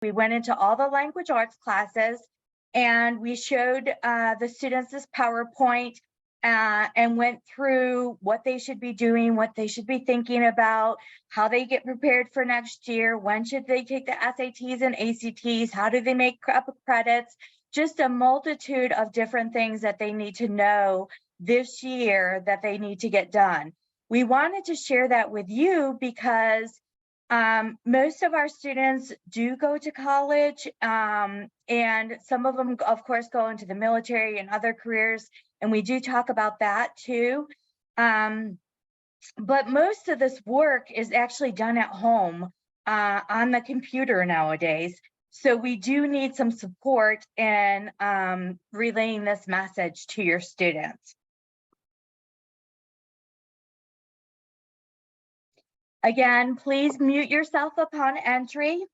We went into all the language arts classes and we showed the students this PowerPoint and went through what they should be doing, what they should be thinking about, how they get prepared for next year, when should they take the SATs and ACTs, how do they make up credits, just a multitude of different things that they need to know this year that they need to get done. We wanted to share that with you because most of our students do go to college, and some of them, of course, go into the military and other careers, and we do talk about that too. But most of this work is actually done at home on the computer nowadays. So we do need some support in relaying this message to your students. Again, please mute yourself upon entry.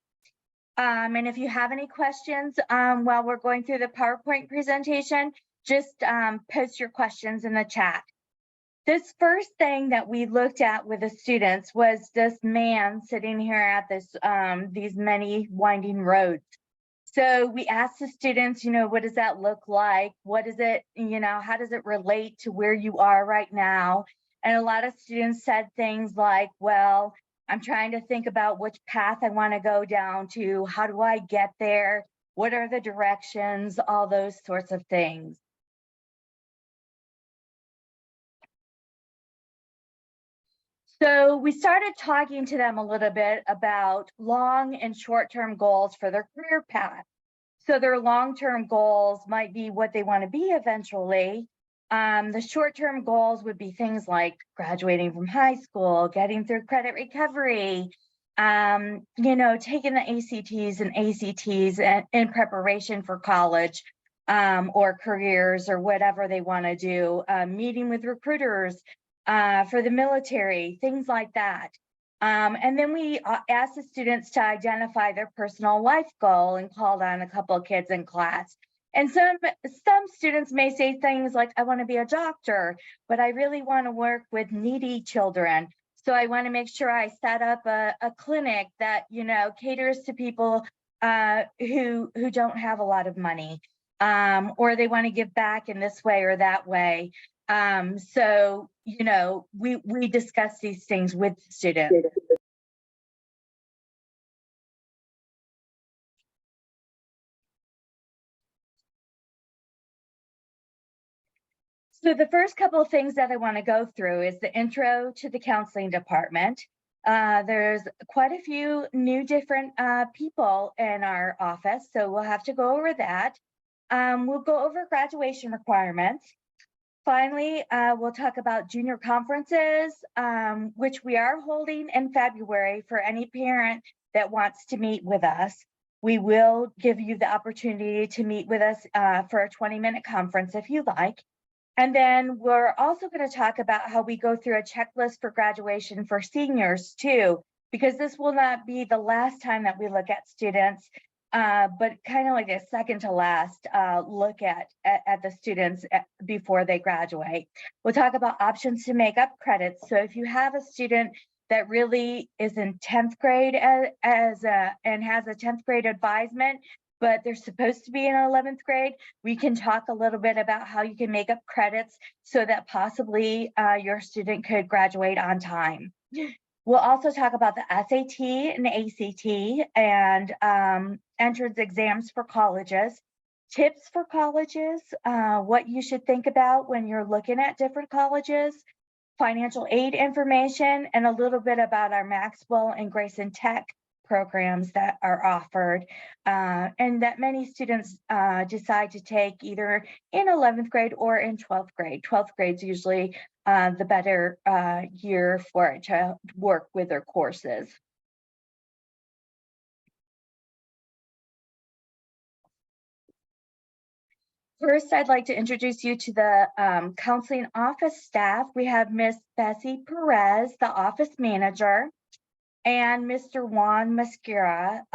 And if you have any questions while we're going through the PowerPoint presentation, just post your questions in the chat. This first thing that we looked at with the students was this man sitting here at this these many winding roads. So we asked the students, what does that look like? What is it, how does it relate to where you are right now? And a lot of students said things like, well, I'm trying to think about which path I want to go down to. How do I get there? What are the directions? All those sorts of things. So we started talking to them a little bit about long and short-term goals for their career path. So their long-term goals might be what they want to be eventually. The short-term goals would be things like graduating from high school, getting through credit recovery, taking the ACTs and ACTs in preparation for college or careers or whatever they want to do, meeting with recruiters for the military, things like that. And then we asked the students to identify their personal life goal and called on a couple of kids in class. And some students may say things like, I want to be a doctor, but I really want to work with needy children. So I want to make sure I set up a clinic that, caters to people who don't have a lot of money, or they want to give back in this way or that way. So, we discuss these things with students. So the first couple of things that I want to go through is the intro to the counseling department. There's quite a few new different people in our office, so we'll have to go over that. We'll go over graduation requirements. Finally, we'll talk about junior conferences, which we are holding in February for any parent that wants to meet with us. We will give you the opportunity to meet with us for a 20-minute conference if you like. And then we're also going to talk about how we go through a checklist for graduation for seniors too, because this will not be the last time that we look at students, but kind of like a second to last look at the students before they graduate. We'll talk about options to make up credits. So if you have a student that really is in 10th grade and has a 10th grade advisement, but they're supposed to be in 11th grade, we can talk a little bit about how you can make up credits so that possibly your student could graduate on time. We'll also talk about the SAT and ACT and entrance exams for colleges, tips for colleges, what you should think about when you're looking at different colleges, financial aid information, and a little bit about our Maxwell and Grayson Tech programs that are offered and that many students decide to take either in 11th grade or in 12th grade. 12th grade is usually the better year for it to work with their courses. First, I'd like to introduce you to the counseling office staff. We have Miss Bessie Perez, the office manager, and Mr. Juan Mascara,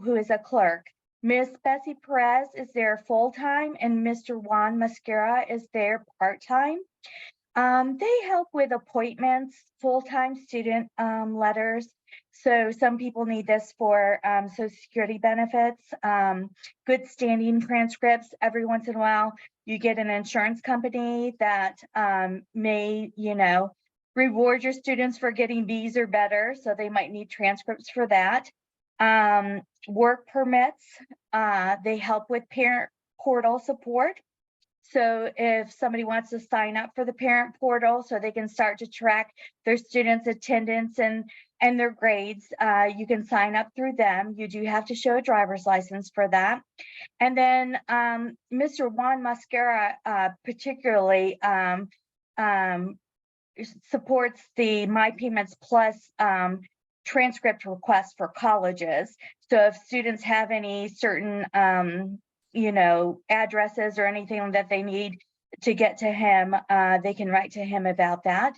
who is a clerk. Miss Bessie Perez is there full-time and Mr. Juan Mascara is there part-time. They help with appointments, full-time student letters, So some people need this for Social Security benefits, good standing transcripts. Every once in a while, you get an insurance company that may, reward your students for getting B's or better. So they might need transcripts for that. Work permits, they help with parent portal support. So if somebody wants to sign up for the parent portal so they can start to track their students' attendance and their grades, you can sign up through them. You do have to show a driver's license for that. And then Mr. Juan Mascara particularly supports the My Payments Plus transcript request for colleges. So if students have any certain addresses or anything that they need to get to him, they can write to him about that.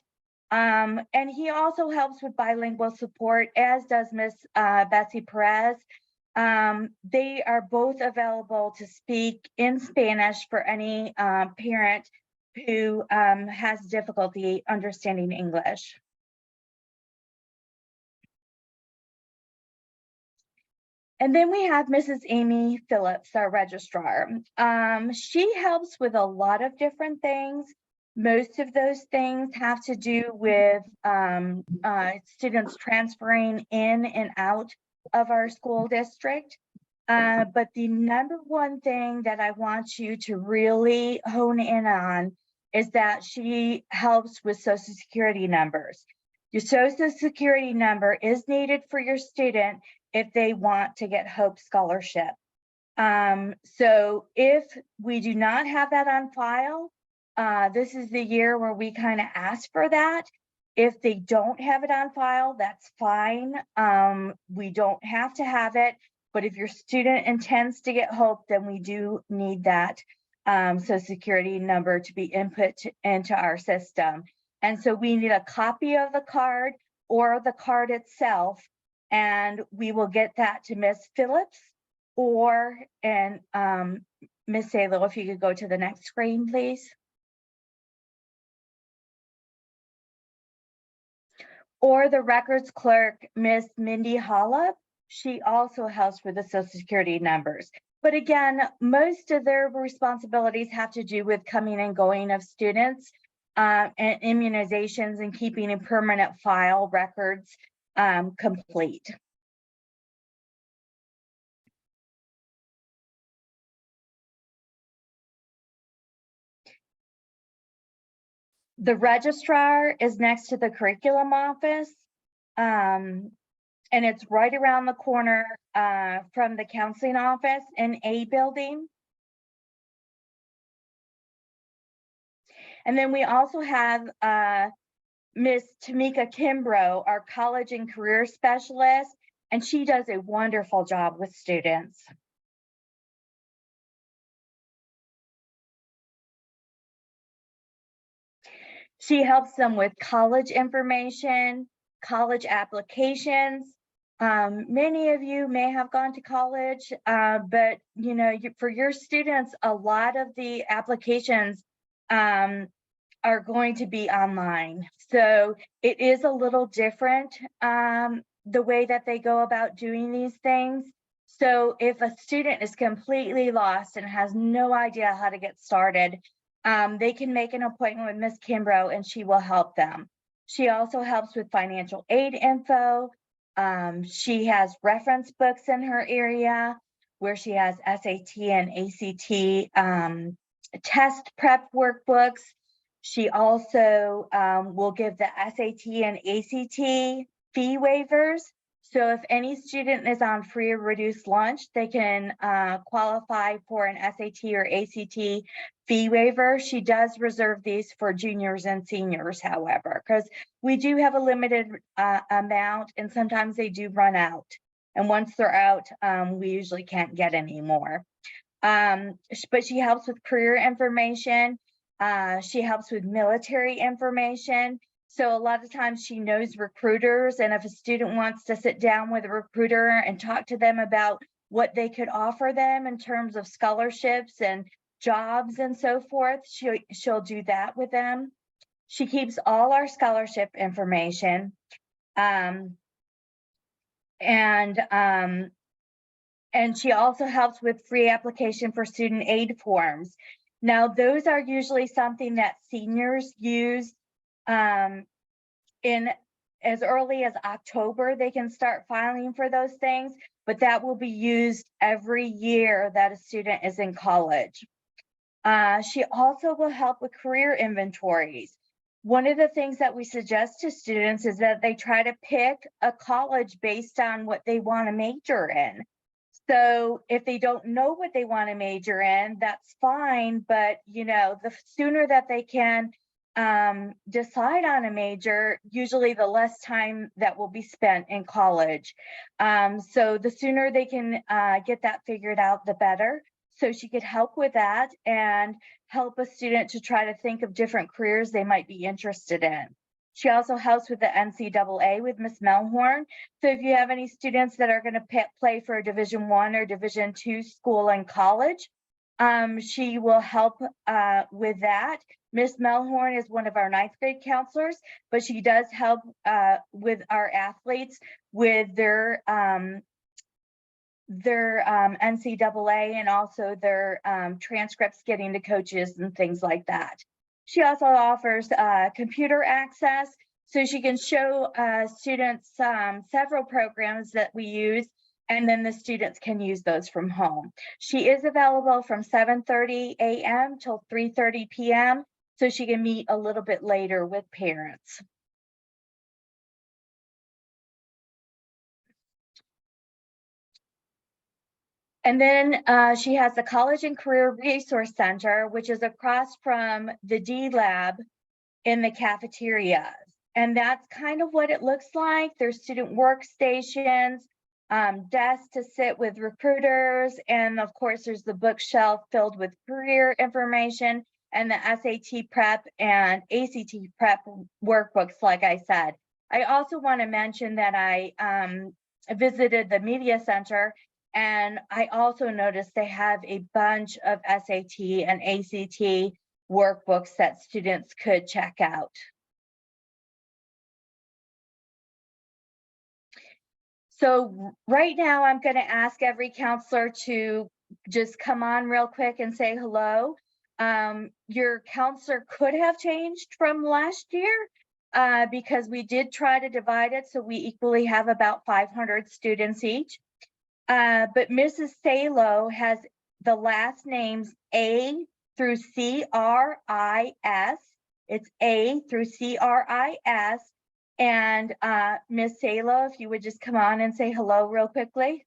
And he also helps with bilingual support, as does Miss Betsy Perez. They are both available to speak in Spanish for any parent who has difficulty understanding English. And then we have Mrs. Amy Phillips, our registrar. She helps with a lot of different things. Most of those things have to do with students transferring in and out of our school district. But the number one thing that I want you to really hone in on is that she helps with Social Security numbers. Your Social Security number is needed for your student if they want to get Hope Scholarship. So if we do not have that on file, this is the year where we kind of ask for that. If they don't have it on file, that's fine. We don't have to have it, but if your student intends to get Hope, then we do need that Social Security number to be input into our system. And so we need a copy of the card or the card itself, and we will get that to Miss Phillips and Miss Salo, if you could go to the next screen, please. Or the records clerk, Miss Mindy Hollop. She also helps with the Social Security numbers. But again, most of their responsibilities have to do with coming and going of students and immunizations and keeping a permanent file records complete. The registrar is next to the curriculum office, and it's right around the corner from the counseling office in A building. And then we also have Miss Tamika Kimbrough, our college and career specialist, and she does a wonderful job with students. She helps them with college information, college applications. Many of you may have gone to college, but for your students, a lot of the applications are going to be online. So it is a little different the way that they go about doing these things. So if a student is completely lost and has no idea how to get started, they can make an appointment with Miss Kimbrough and she will help them. She also helps with financial aid info. She has reference books in her area where she has SAT and ACT test prep workbooks. She also will give the SAT and ACT fee waivers. So if any student is on free or reduced lunch, they can qualify for an SAT or ACT fee waiver. She does reserve these for juniors and seniors, however, because we do have a limited amount and sometimes they do run out. And once they're out, we usually can't get any more. But she helps with career information. She helps with military information. So a lot of times she knows recruiters, and if a student wants to sit down with a recruiter and talk to them about what they could offer them in terms of scholarships and jobs and so forth, she'll do that with them. She keeps all our scholarship information. And she also helps with free application for student aid forms. Now, those are usually something that seniors use in as early as October. They can start filing for those things, but that will be used every year that a student is in college. She also will help with career inventories. One of the things that we suggest to students is that they try to pick a college based on what they want to major in. So if they don't know what they want to major in, that's fine. But, you know, the sooner that they can decide on a major, usually the less time that will be spent in college. So the sooner they can get that figured out, the better. So she could help with that and help a student to try to think of different careers they might be interested in. She also helps with the NCAA with Miss Melhorn. So if you have any students that are going to play for a Division I or Division II school and college, she will help with that. Miss Melhorn is one of our 9th grade counselors, but she does help with our athletes with their NCAA and also their transcripts getting to coaches and things like that. She also offers computer access, so she can show students several programs that we use, and then the students can use those from home. She is available from 7:30 a.m. till 3:30 p.m., so she can meet a little bit later with parents. And then she has the College and Career Resource Center, which is across from the D Lab in the cafeterias. And that's kind of what it looks like. There's student workstations, desks to sit with recruiters, and of course, there's the bookshelf filled with career information and the SAT prep and ACT prep workbooks, like I said. I also want to mention that I visited the Media Center, and I also noticed they have a bunch of SAT and ACT workbooks that students could check out. So right now I'm going to ask every counselor to just come on real quick and say hello. Your counselor could have changed from last year because we did try to divide it so we equally have about 500 students each. But Mrs. Salo has the last names A through C-R-I-S. It's A through C-R-I-S. And Miss Salo, if you would just come on and say hello real quickly.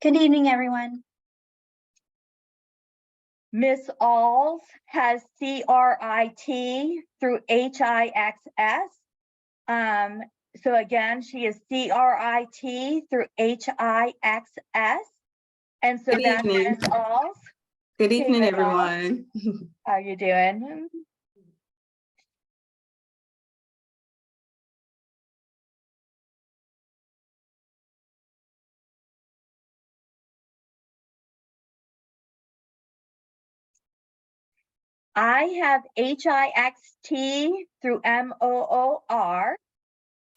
Good evening, everyone. Miss Alls has C-R-I-T through H-I-X-S. So again, she is C-R-I-T through H-I-X-S. And so that's Miss Alls. Good evening, everyone. How are you doing? I have H-I-X-T through M-O-O-R.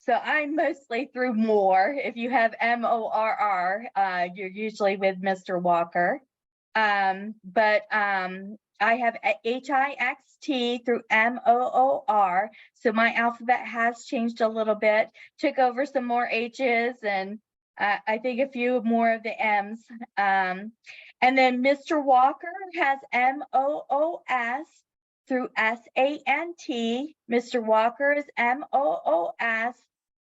So I'm mostly through Moore. If you have M-O-R-R, you're usually with Mr. Walker. But I have H-I-X-T through M-O-O-R. So my alphabet has changed a little bit, took over some more H's and I think a few more of the M's. And then Mr. Walker has M-O-O-S through S-A-N-T. Mr. Walker is M-O-O-S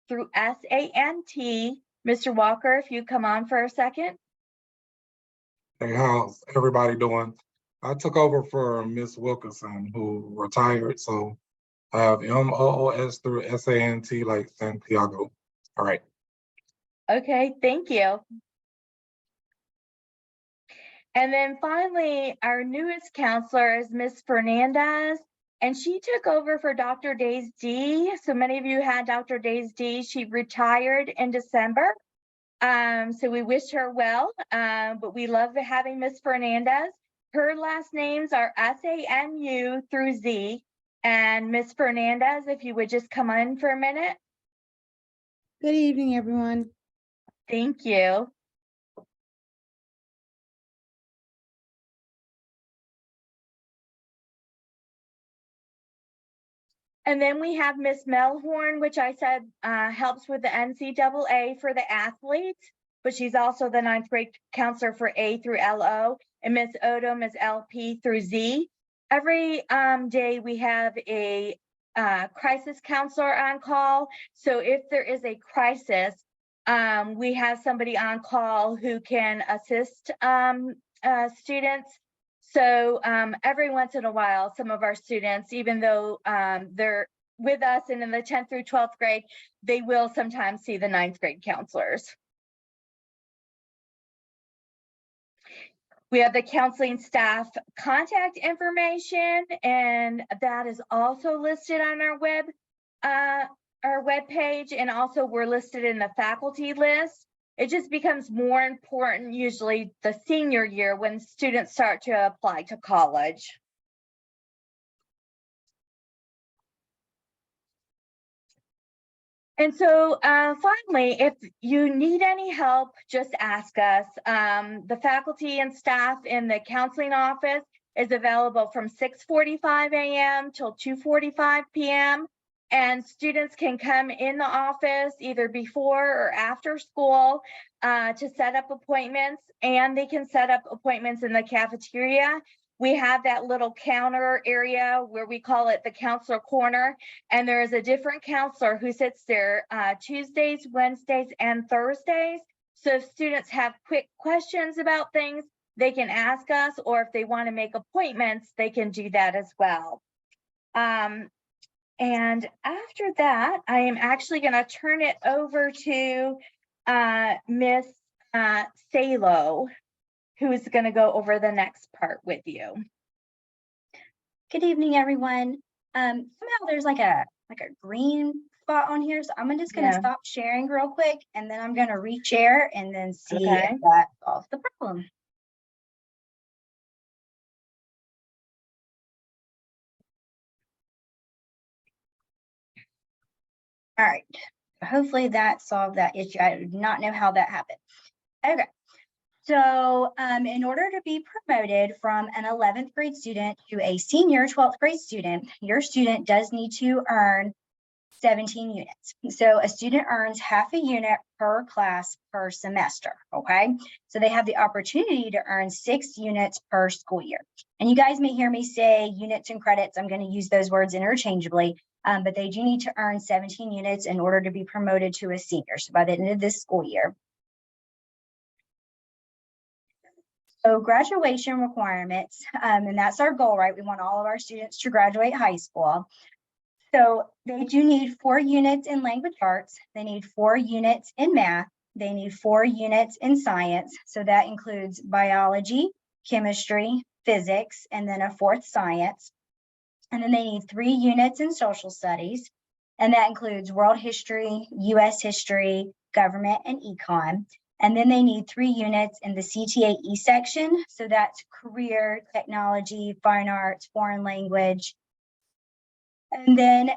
through S-A-N-T. Mr. Walker, if you come on for a second. Hey, how's everybody doing? I took over for Miss Wilkinson, who retired, so I have M-O-O-S through S-A-N-T, like Santiago. All right. Okay, thank you. And then finally, our newest counselor is Miss Fernandez, and she took over for Dr. Days D. So many of you had Dr. Days D. She retired in December. So we wish her well, but we love having Miss Fernandez. Her last names are S-A-M-U through Z. And Miss Fernandez, if you would just come on for a minute. Good evening, everyone. Thank you. And then we have Miss Melhorn, which I said helps with the NCAA for the athletes, but she's also the 9th grade counselor for A through LO, and Miss Odom is LP through Z. Every day we have a crisis counselor on call. So if there is a crisis, we have somebody on call who can assist students. So every once in a while, some of our students, even though they're with us and in the 10th through 12th grade, they will sometimes see the 9th grade counselors. We have the counseling staff contact information, and that is also listed on our webpage, and also we're listed in the faculty list. It just becomes more important usually the senior year when students start to apply to college. And so finally, if you need any help, just ask us. The faculty and staff in the counseling office is available from 6:45 a.m. till 2:45 p.m. And students can come in the office either before or after school to set up appointments, and they can set up appointments in the cafeteria. We have that little counter area where we call it the counselor corner, and there is a different counselor who sits there Tuesdays, Wednesdays, and Thursdays. So if students have quick questions about things, they can ask us, or if they want to make appointments, they can do that as well. And after that, I am actually going to turn it over to Miss Salo, who is going to go over the next part with you. Good evening, everyone. Somehow there's like a green spot on here, so I'm just gonna stop sharing real quick, and then I'm gonna re-share and then see if that solves the problem. All right, hopefully that solved that issue. I do not know how that happened. Okay, so in order to be promoted from an 11th grade student to a senior 12th grade student, your student does need to earn 17 units. So a student earns half a unit per class per semester, okay? So they have the opportunity to earn 6 units per school year. And you guys may hear me say units and credits. I'm going to use those words interchangeably, but they do need to earn 17 units in order to be promoted to a senior. So by the end of this school year. So graduation requirements, and that's our goal, right? We want all of our students to graduate high school. So they do need 4 units in language arts. They need 4 units in math. They need 4 units in science. So that includes biology, chemistry, physics, and then a 4th science. And then they need 3 units in social studies. And that includes world history, US history, government, and econ. And then they need 3 units in the CTAE section. So that's career, technology, fine arts, foreign language. And then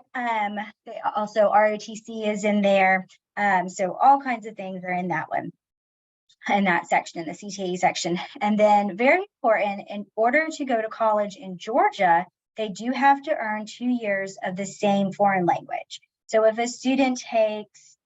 also ROTC is in there. So all kinds of things are in that one, in that section, in the CTAE section. And then very important, in order to go to college in Georgia, they do have to earn 2 years of the same foreign language. So if a student takes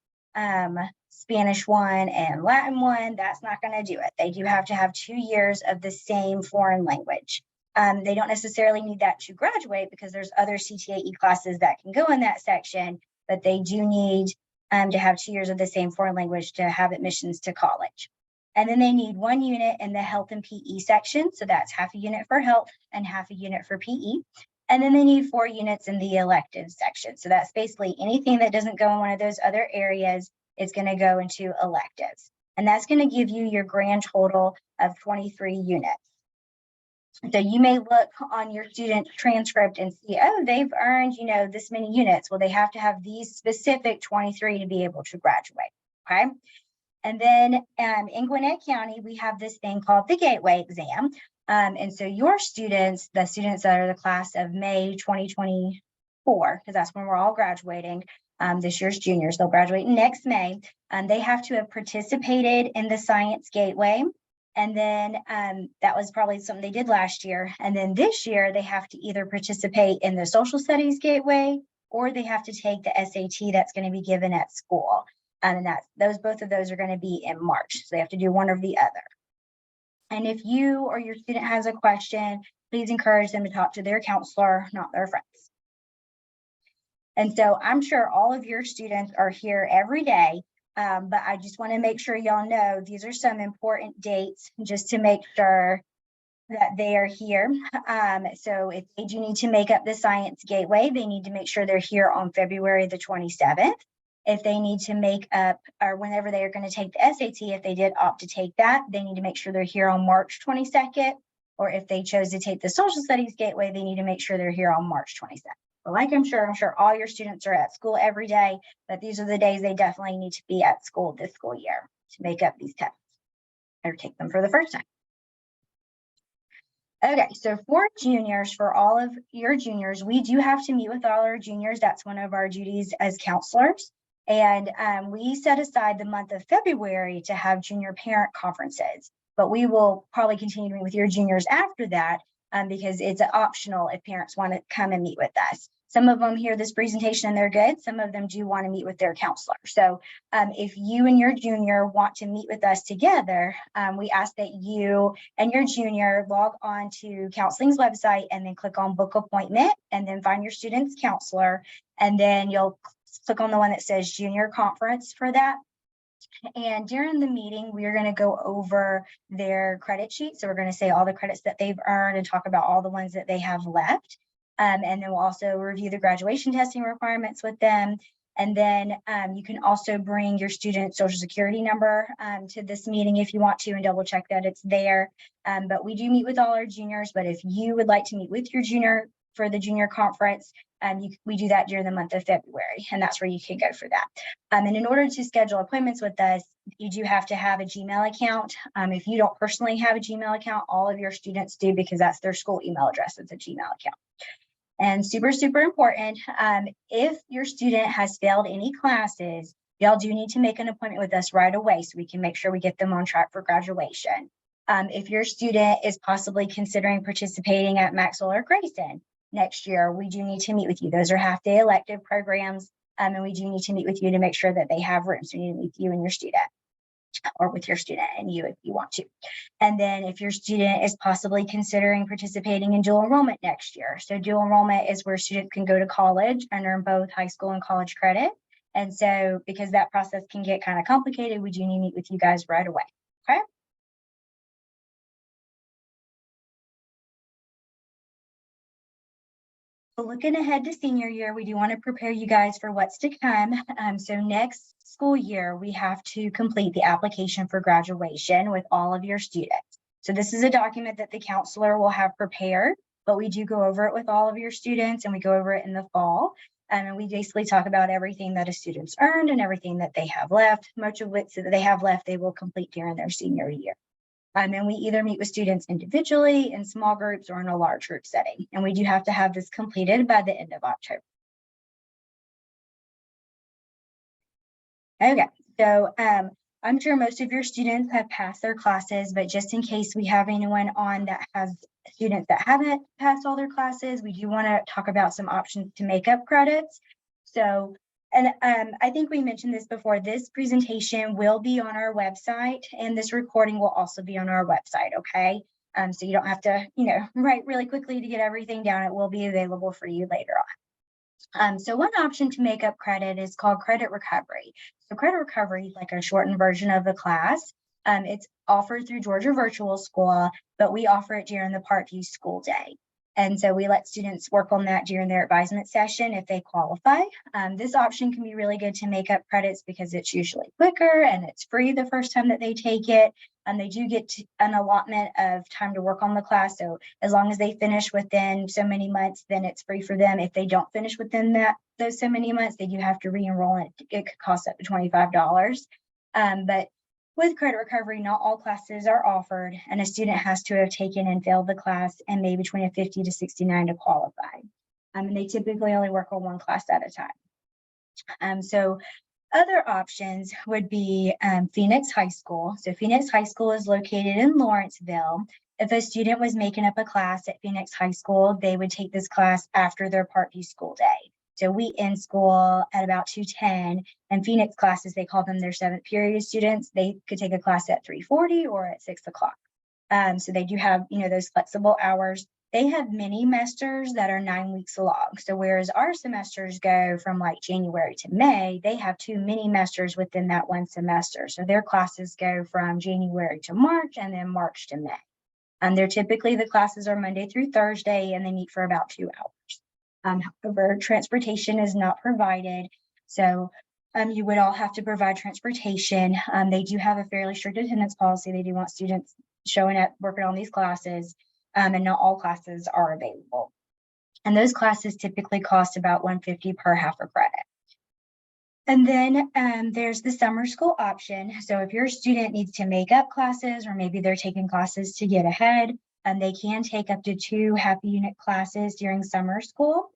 Spanish 1 and Latin 1, that's not going to do it. They do have to have 2 years of the same foreign language. They don't necessarily need that to graduate because there's other CTAE classes that can go in that section, but they do need to have 2 years of the same foreign language to have admissions to college. And then they need 1 unit in the health and PE section. So that's half a unit for health and half a unit for PE. And then they need 4 units in the elective section. So that's basically anything that doesn't go in one of those other areas is going to go into electives. And that's going to give you your grand total of 23 units. So you may look on your student transcript and see, oh, they've earned, this many units. Well, they have to have these specific 23 to be able to graduate, okay? And then in Gwinnett County, we have this thing called the Gateway exam. And so your students, the students that are the class of May 2024, because that's when we're all graduating, this year's juniors. They'll graduate next May. They have to have participated in the Science Gateway. And then that was probably something they did last year. And then this year, they have to either participate in the Social Studies Gateway, or they have to take the SAT that's going to be given at school. And both of those are going to be in March. So they have to do one or the other. And if you or your student has a question, please encourage them to talk to their counselor, not their friends. And so I'm sure all of your students are here every day, but I just want to make sure y'all know these are some important dates just to make sure that they are here. So if they do need to make up the Science Gateway, they need to make sure they're here on February the 27th. If they need to make up, or whenever they are going to take the SAT, if they did opt to take that, they need to make sure they're here on March 22nd. Or if they chose to take the Social Studies Gateway, they need to make sure they're here on March 22nd. But like I'm sure all your students are at school every day, but these are the days they definitely need to be at school this school year to make up these tests or take them for the first time. Okay, so for juniors, for all of your juniors, we do have to meet with all our juniors. That's one of our duties as counselors. And we set aside the month of February to have junior parent conferences, but we will probably continue to meet with your juniors after that because it's optional if parents want to come and meet with us. Some of them hear this presentation and they're good. Some of them do want to meet with their counselor. So if you and your junior want to meet with us together, we ask that you and your junior log on to counseling's website and then click on book appointment and then find your student's counselor. And then you'll click on the one that says junior conference for that. And during the meeting, we are going to go over their credit sheet. So we're going to say all the credits that they've earned and talk about all the ones that they have left. And then we'll also review the graduation testing requirements with them. And then you can also bring your student's social security number to this meeting if you want to and double check that it's there. But we do meet with all our juniors. But if you would like to meet with your junior for the junior conference, we do that during the month of February, and that's where you can go for that. And in order to schedule appointments with us, you do have to have a Gmail account. If you don't personally have a Gmail account, all of your students do because that's their school email address. It's a Gmail account. And super, super important, if your student has failed any classes, y'all do need to make an appointment with us right away so we can make sure we get them on track for graduation. If your student is possibly considering participating at Maxwell or Grayson next year, we do need to meet with you. Those are half-day elective programs, and we do need to meet with you to make sure that they have rooms. We need to meet with you and your student, or with your student and you if you want to. And then if your student is possibly considering participating in dual enrollment next year. So dual enrollment is where students can go to college and earn both high school and college credit. And so because that process can get kind of complicated, we do need to meet with you guys right away, okay? So looking ahead to senior year, we do want to prepare you guys for what's to come. So next school year, we have to complete the application for graduation with all of your students. So this is a document that the counselor will have prepared, but we do go over it with all of your students and we go over it in the fall. And we basically talk about everything that a student's earned and everything that they have left. Much of what they have left, they will complete during their senior year. And we either meet with students individually, in small groups, or in a large group setting. And we do have to have this completed by the end of October. Okay, so I'm sure most of your students have passed their classes, but just in case we have anyone on that has students that haven't passed all their classes, we do want to talk about some options to make up credits. So, and I think we mentioned this before, this presentation will be on our website and this recording will also be on our website, okay? So you don't have to, write really quickly to get everything down. It will be available for you later on. So one option to make up credit is called credit recovery. So credit recovery is like a shortened version of the class. It's offered through Georgia Virtual School, but we offer it during the Parkview School Day. And so we let students work on that during their advisement session if they qualify. This option can be really good to make up credits because it's usually quicker and it's free the first time that they take it. And they do get an allotment of time to work on the class. So as long as they finish within so many months, then it's free for them. If they don't finish within those so many months, they do have to re-enroll and it could cost up to $25. But with credit recovery, not all classes are offered, and a student has to have taken and failed the class and maybe between a 50 to 69 to qualify. And they typically only work on one class at a time. So other options would be Phoenix High School. So Phoenix High School is located in Lawrenceville. If a student was making up a class at Phoenix High School, they would take this class after their Part B school day. So we end school at about 2:10, and Phoenix classes, they call them their 7th period students. They could take a class at 3:40 or at 6 o'clock. So they do have, those flexible hours. They have mini semesters that are 9 weeks long. So whereas our semesters go from like January to May, they have 2 mini semesters within that one semester. So their classes go from January to March and then March to May. They're typically, the classes are Monday through Thursday, and they meet for about 2 hours. However, transportation is not provided. So you would all have to provide transportation. They do have a fairly strict attendance policy. They do want students showing up, working on these classes, and not all classes are available. And those classes typically cost about $150 per half a credit. And then there's the summer school option. So if your student needs to make up classes, or maybe they're taking classes to get ahead, they can take up to 2 half unit classes during summer school.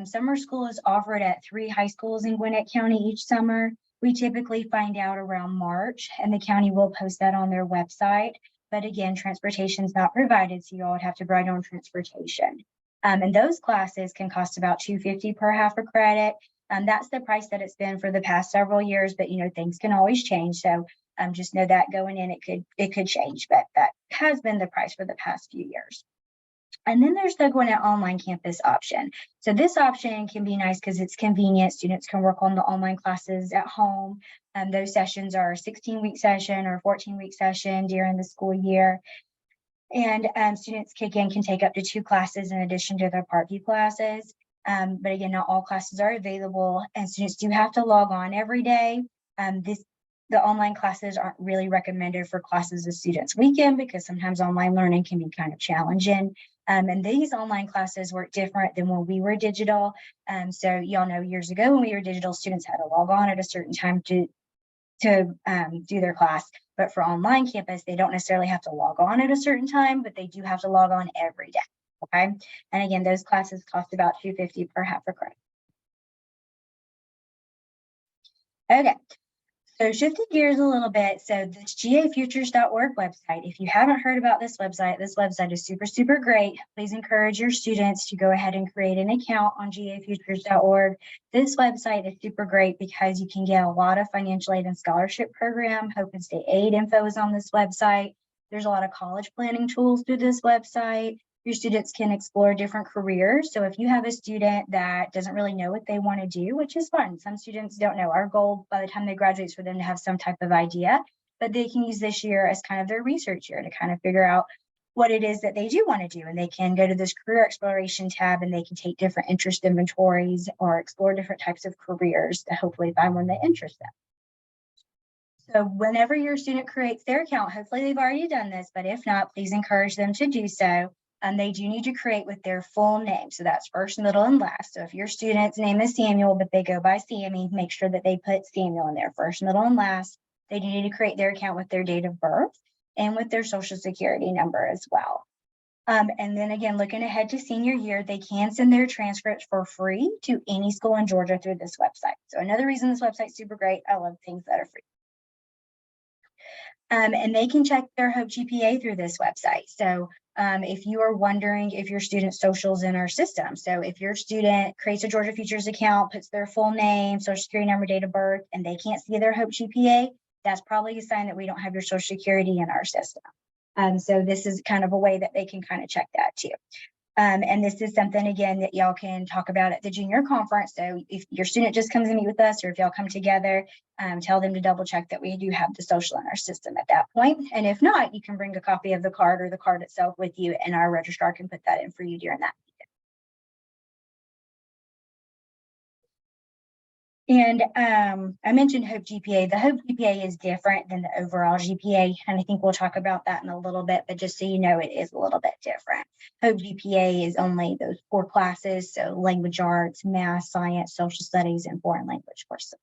Summer school is offered at 3 high schools in Gwinnett County each summer. We typically find out around March, and the county will post that on their website. But again, transportation is not provided, so you all would have to provide your own transportation. And those classes can cost about $250 per half a credit. That's the price that it's been for the past several years, but things can always change. So just know that going in, it could change, but that has been the price for the past few years. And then there's the Gwinnett Online Campus option. So this option can be nice because it's convenient. Students can work on the online classes at home. Those sessions are a 16-week session or 14-week session during the school year. And students can take up to 2 classes in addition to their Part B classes. But again, not all classes are available, and students do have to log on every day. The online classes aren't really recommended for classes of students weekend, because sometimes online learning can be kind of challenging. And these online classes work different than when we were digital. So y'all know years ago when we were digital, students had to log on at a certain time to do their class. But for online campus, they don't necessarily have to log on at a certain time, but they do have to log on every day. Okay. And again, those classes cost about $250 per half a credit. Okay. So shifting gears a little bit. So this gafutures.org website, if you haven't heard about this website is super, super great. Please encourage your students to go ahead and create an account on gafutures.org. This website is super great because you can get a lot of financial aid and scholarship program. Hope and State Aid info is on this website. There's a lot of college planning tools through this website. Your students can explore different careers. So if you have a student that doesn't really know what they want to do, which is fun. Some students don't know. Our goal by the time they graduate is for them to have some type of idea, but they can use this year as kind of their research year to kind of figure out what it is that they do want to do. And they can go to this career exploration tab, and they can take different interest inventories or explore different types of careers to hopefully find one that interests them. So whenever your student creates their account, hopefully they've already done this, but if not, please encourage them to do so. They do need to create with their full name. So that's first, middle, and last. So if your student's name is Samuel, but they go by Sammy, make sure that they put Samuel in there, first, middle, and last. They do need to create their account with their date of birth and with their social security number as well. And then again, looking ahead to senior year, they can send their transcripts for free to any school in Georgia through this website. So another reason this website's super great, I love things that are free. And they can check their Hope GPA through this website. So if you are wondering if your student's social's in our system, so if your student creates a Georgia Futures account, puts their full name, social security number, date of birth, and they can't see their Hope GPA, that's probably a sign that we don't have your social security in our system. So this is kind of a way that they can kind of check that too. And this is something, again, that y'all can talk about at the junior conference. So if your student just comes and meet with us, or if y'all come together, tell them to double check that we do have the social in our system at that point. And if not, you can bring a copy of the card or the card itself with you, and our registrar can put that in for you during that meeting. And I mentioned Hope GPA. The Hope GPA is different than the overall GPA, and I think we'll talk about that in a little bit, but just so you know, it is a little bit different. Hope GPA is only those 4 classes, so language arts, math, science, social studies, and foreign language courses.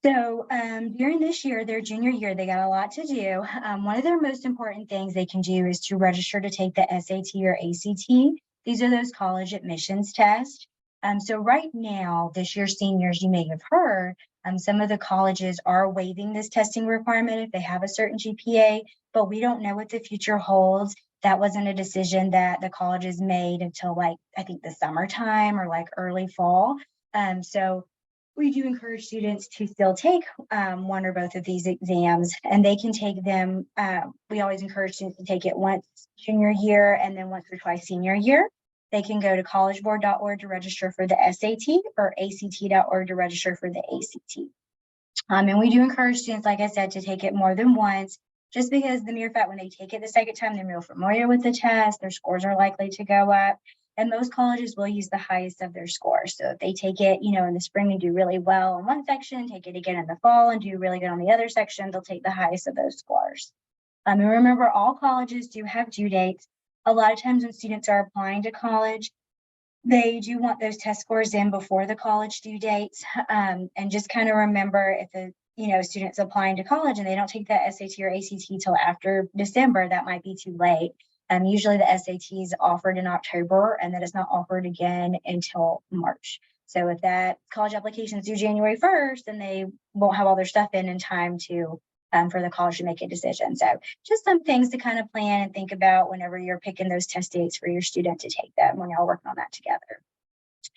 So during this year, their junior year, they got a lot to do. One of their most important things they can do is to register to take the SAT or ACT. These are those college admissions tests. So right now, this year seniors, you may have heard, some of the colleges are waiving this testing requirement if they have a certain GPA, but we don't know what the future holds. That wasn't a decision that the colleges made until like, I think the summertime or like early fall. So we do encourage students to still take one or both of these exams, and they can take them. We always encourage students to take it once junior year and then once or twice senior year. They can go to collegeboard.org to register for the SAT or ACT.org to register for the ACT. And we do encourage students, like I said, to take it more than once, just because the mere fact when they take it the second time, they're real familiar with the test, their scores are likely to go up. And most colleges will use the highest of their scores. So if they take it, in the spring and do really well in one section, take it again in the fall and do really good on the other section, they'll take the highest of those scores. And remember, all colleges do have due dates. A lot of times when students are applying to college, they do want those test scores in before the college due dates. And just kind of remember, if a student's applying to college and they don't take that SAT or ACT till after December, that might be too late. Usually the SAT is offered in October and then it's not offered again until March. So if that college application is due January 1st, then they won't have all their stuff in time to for the college to make a decision. So just some things to kind of plan and think about whenever you're picking those test dates for your student to take them when you're all working on that together.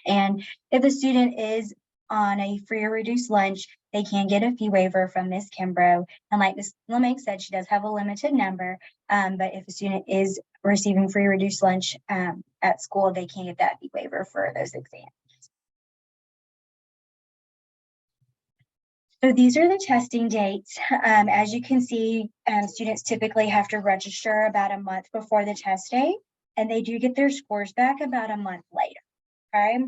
And if a student is on a free or reduced lunch, they can get a fee waiver from Miss Kimbrough. And like Miss Lemake said, she does have a limited number, but if a student is receiving free or reduced lunch at school, they can get that fee waiver for those exams. So these are the testing dates. As you can see, students typically have to register about a month before the test date, and they do get their scores back about a month later, okay?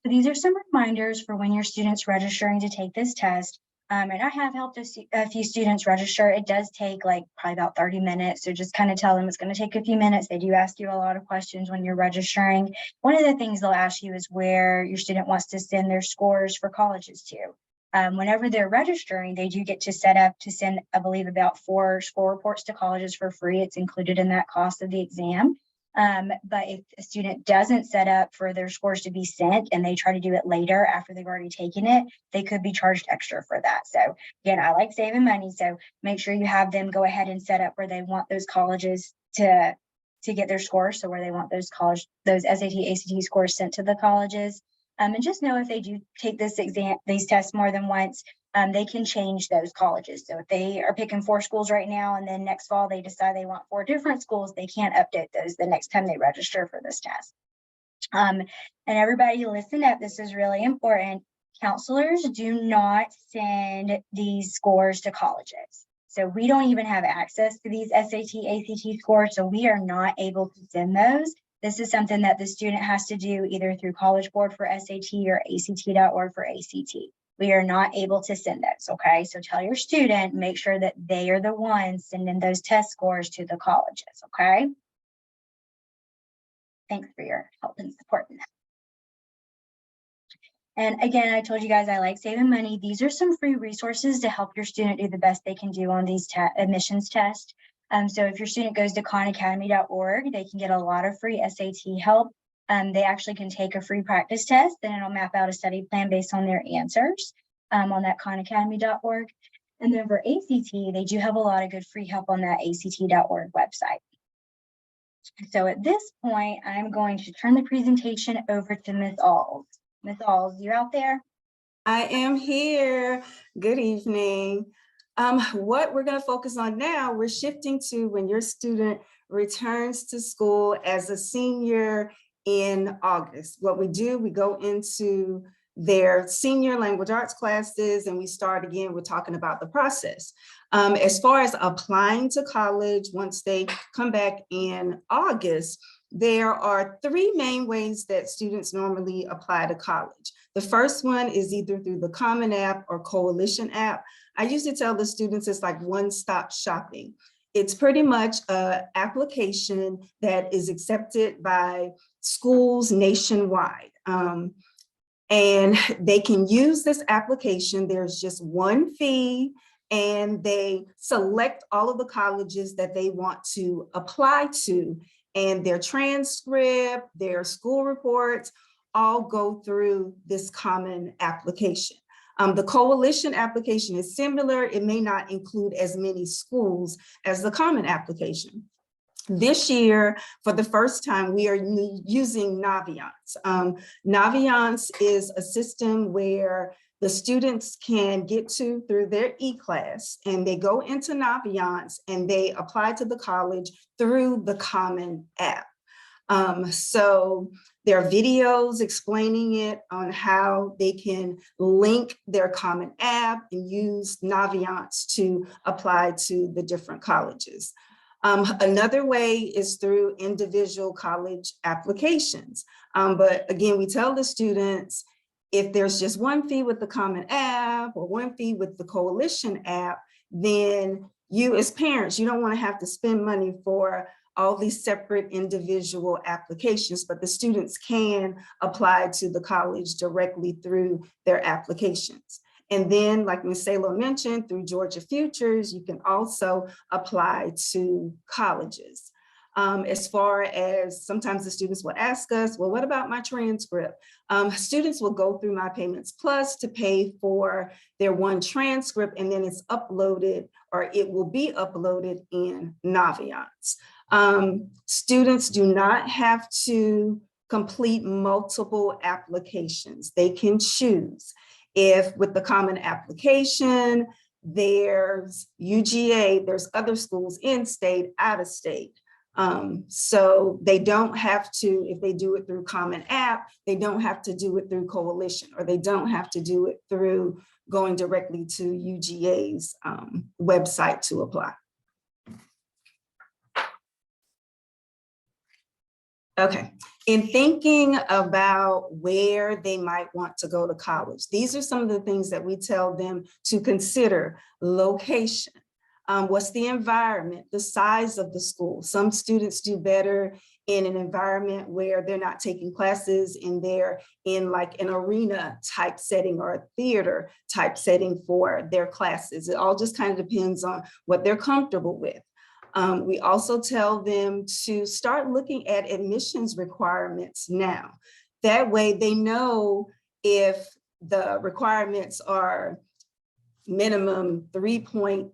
So these are some reminders for when your student's registering to take this test. And I have helped a few students register. It does take like probably about 30 minutes. So just kind of tell them it's going to take a few minutes. They do ask you a lot of questions when you're registering. One of the things they'll ask you is where your student wants to send their scores for colleges to. Whenever they're registering, they do get to set up to send, I believe, about 4 score reports to colleges for free. It's included in that cost of the exam. But if a student doesn't set up for their scores to be sent and they try to do it later after they've already taken it, they could be charged extra for that. So again, I like saving money. So make sure you have them go ahead and set up where they want those colleges to get their scores. So where they want those SAT, ACT scores sent to the colleges. And just know if they do take these tests more than once, they can change those colleges. So if they are picking 4 schools right now, and then next fall they decide they want 4 different schools, they can't update those the next time they register for this test. And everybody listen up, this is really important. Counselors do not send these scores to colleges. So we don't even have access to these SAT, ACT scores, so we are not able to send those. This is something that the student has to do either through College Board for SAT or ACT.org for ACT. We are not able to send those, okay? So tell your student, make sure that they are the ones sending those test scores to the colleges, okay? Thanks for your help and support in that. And again, I told you guys I like saving money. These are some free resources to help your student do the best they can do on these admissions tests. So if your student goes to khanacademy.org, they can get a lot of free SAT help. They actually can take a free practice test, and it'll map out a study plan based on their answers on that khanacademy.org. And then for ACT, they do have a lot of good free help on that ACT.org website. So at this point, I'm going to turn the presentation over to Ms. Alls. Ms. Alls, you out there? I am here. Good evening. What we're going to focus on now, we're shifting to when your student returns to school as a senior in August. What we do, we go into their senior language arts classes and we start again, we're talking about the process. As far as applying to college, once they come back in August, there are 3 main ways that students normally apply to college. The first one is either through the Common App or Coalition app. I usually tell the students it's like one-stop shopping. It's pretty much an application that is accepted by schools nationwide. And they can use this application. There's just one fee and they select all of the colleges that they want to apply to, and their transcript, their school reports, all go through this common application. The coalition application is similar. It may not include as many schools as the common application. This year, for the first time, we are using Naviance. Naviance is a system where the students can get to through their e-class, and they go into Naviance and they apply to the college through the Common App. So there are videos explaining it on how they can link their Common App and use Naviance to apply to the different colleges. Another way is through individual college applications. But again, we tell the students, if there's just one fee with the Common App or one fee with the Coalition app, then you as parents, you don't want to have to spend money for all these separate individual applications, but the students can apply to the college directly through their applications. And then, like Ms. Salo mentioned, through Georgia Futures, you can also apply to colleges. As far as sometimes the students will ask us, well, what about my transcript? Students will go through My Payments Plus to pay for their one transcript, and then it's uploaded, or it will be uploaded in Naviance. Students do not have to complete multiple applications. They can choose. If with the common application, there's UGA, there's other schools in state, out of state. So they don't have to, if they do it through Common App, they don't have to do it through Coalition, or they don't have to do it through going directly to UGA's website to apply. Okay, in thinking about where they might want to go to college, these are some of the things that we tell them to consider. Location, what's the environment, the size of the school. Some students do better in an environment where they're not taking classes and they're in like an arena type setting or a theater type setting for their classes. It all just kind of depends on what they're comfortable with. We also tell them to start looking at admissions requirements now. That way they know if the requirements are minimum 3.5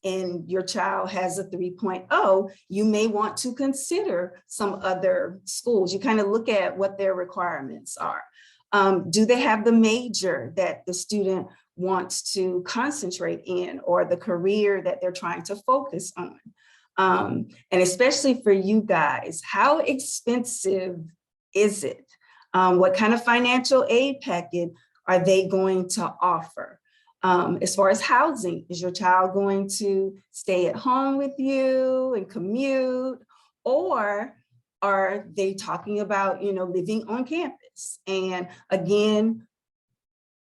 and your child has a 3.0, you may want to consider some other schools. You kind of look at what their requirements are. Do they have the major that the student wants to concentrate in, or the career that they're trying to focus on? And especially for you guys, how expensive is it? What kind of financial aid package are they going to offer? As far as housing, is your child going to stay at home with you and commute, or are they talking about, living on campus? And again,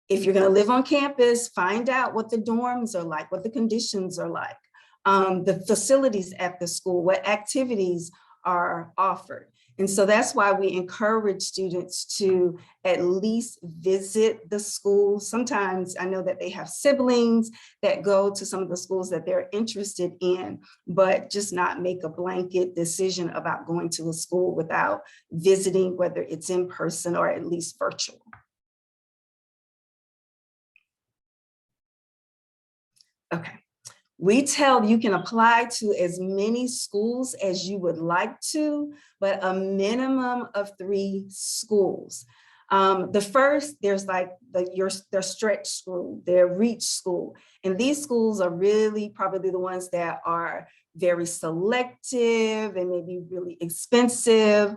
if you're going to live on campus, find out what the dorms are like, what the conditions are like, the facilities at the school, what activities are offered. And so that's why we encourage students to at least visit the schools. Sometimes I know that they have siblings that go to some of the schools that they're interested in, but just not make a blanket decision about going to a school without visiting, whether it's in person or at least virtual. Okay. We tell you can apply to as many schools as you would like to, but a minimum of 3 schools. The first, there's like their stretch school, their reach school. And these schools are really probably the ones that are very selective and maybe really expensive.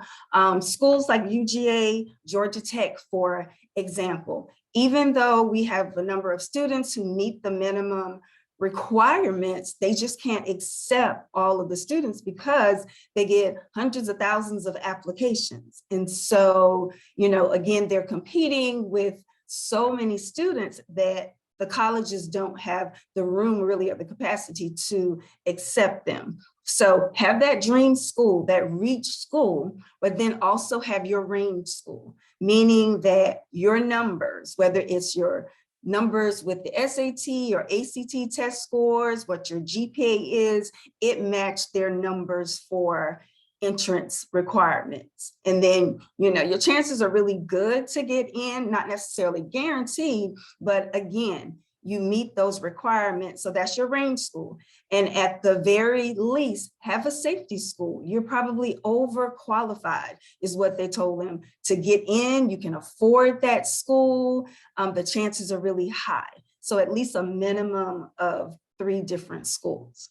Schools like UGA, Georgia Tech, for example, even though we have a number of students who meet the minimum requirements, they just can't accept all of the students because they get hundreds of thousands of applications. And so, again, they're competing with so many students that the colleges don't have the room really or the capacity to accept them. So have that dream school, that reach school, but then also have your range school, meaning that your numbers, whether it's your numbers with the SAT or ACT test scores, what your GPA is, it matched their numbers for entrance requirements. And then, your chances are really good to get in, not necessarily guaranteed, but again, you meet those requirements. So that's your range school. And at the very least, have a safety school. You're probably overqualified is what they told them to get in. You can afford that school. The chances are really high. So at least a minimum of 3 different schools.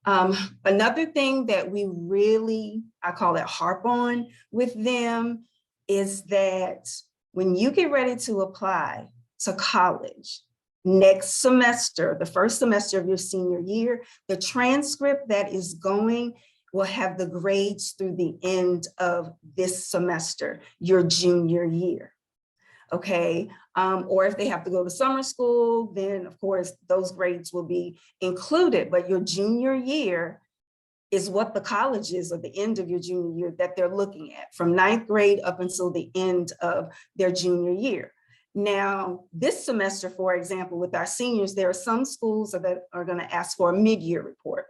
Another thing that we really, I call it harp on with them, is that when you get ready to apply to college, next semester, the first semester of your senior year, the transcript that is going will have the grades through the end of this semester, your junior year. Okay, or if they have to go to summer school, then of course those grades will be included, but your junior year is what the college is at the end of your junior year that they're looking at, from 9th grade up until the end of their junior year. Now, this semester, for example, with our seniors, there are some schools that are going to ask for a mid-year report.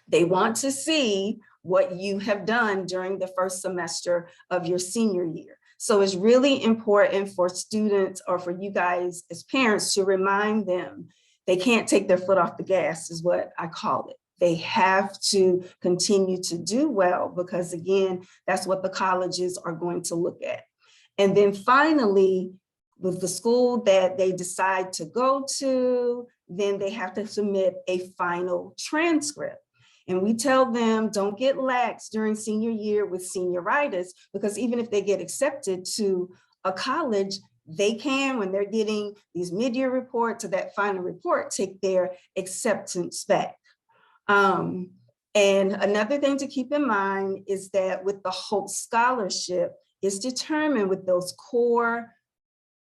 They want to see what you have done during the first semester of your senior year. So it's really important for students or for you guys as parents to remind them they can't take their foot off the gas, is what I call it. They have to continue to do well because, again, that's what the colleges are going to look at. And then finally, with the school that they decide to go to, then they have to submit a final transcript. And we tell them, don't get lax during senior year with senioritis, because even if they get accepted to a college, they can, when they're getting these mid-year reports or that final report, take their acceptance back. And another thing to keep in mind is that with the Hope Scholarship, it's determined with those core,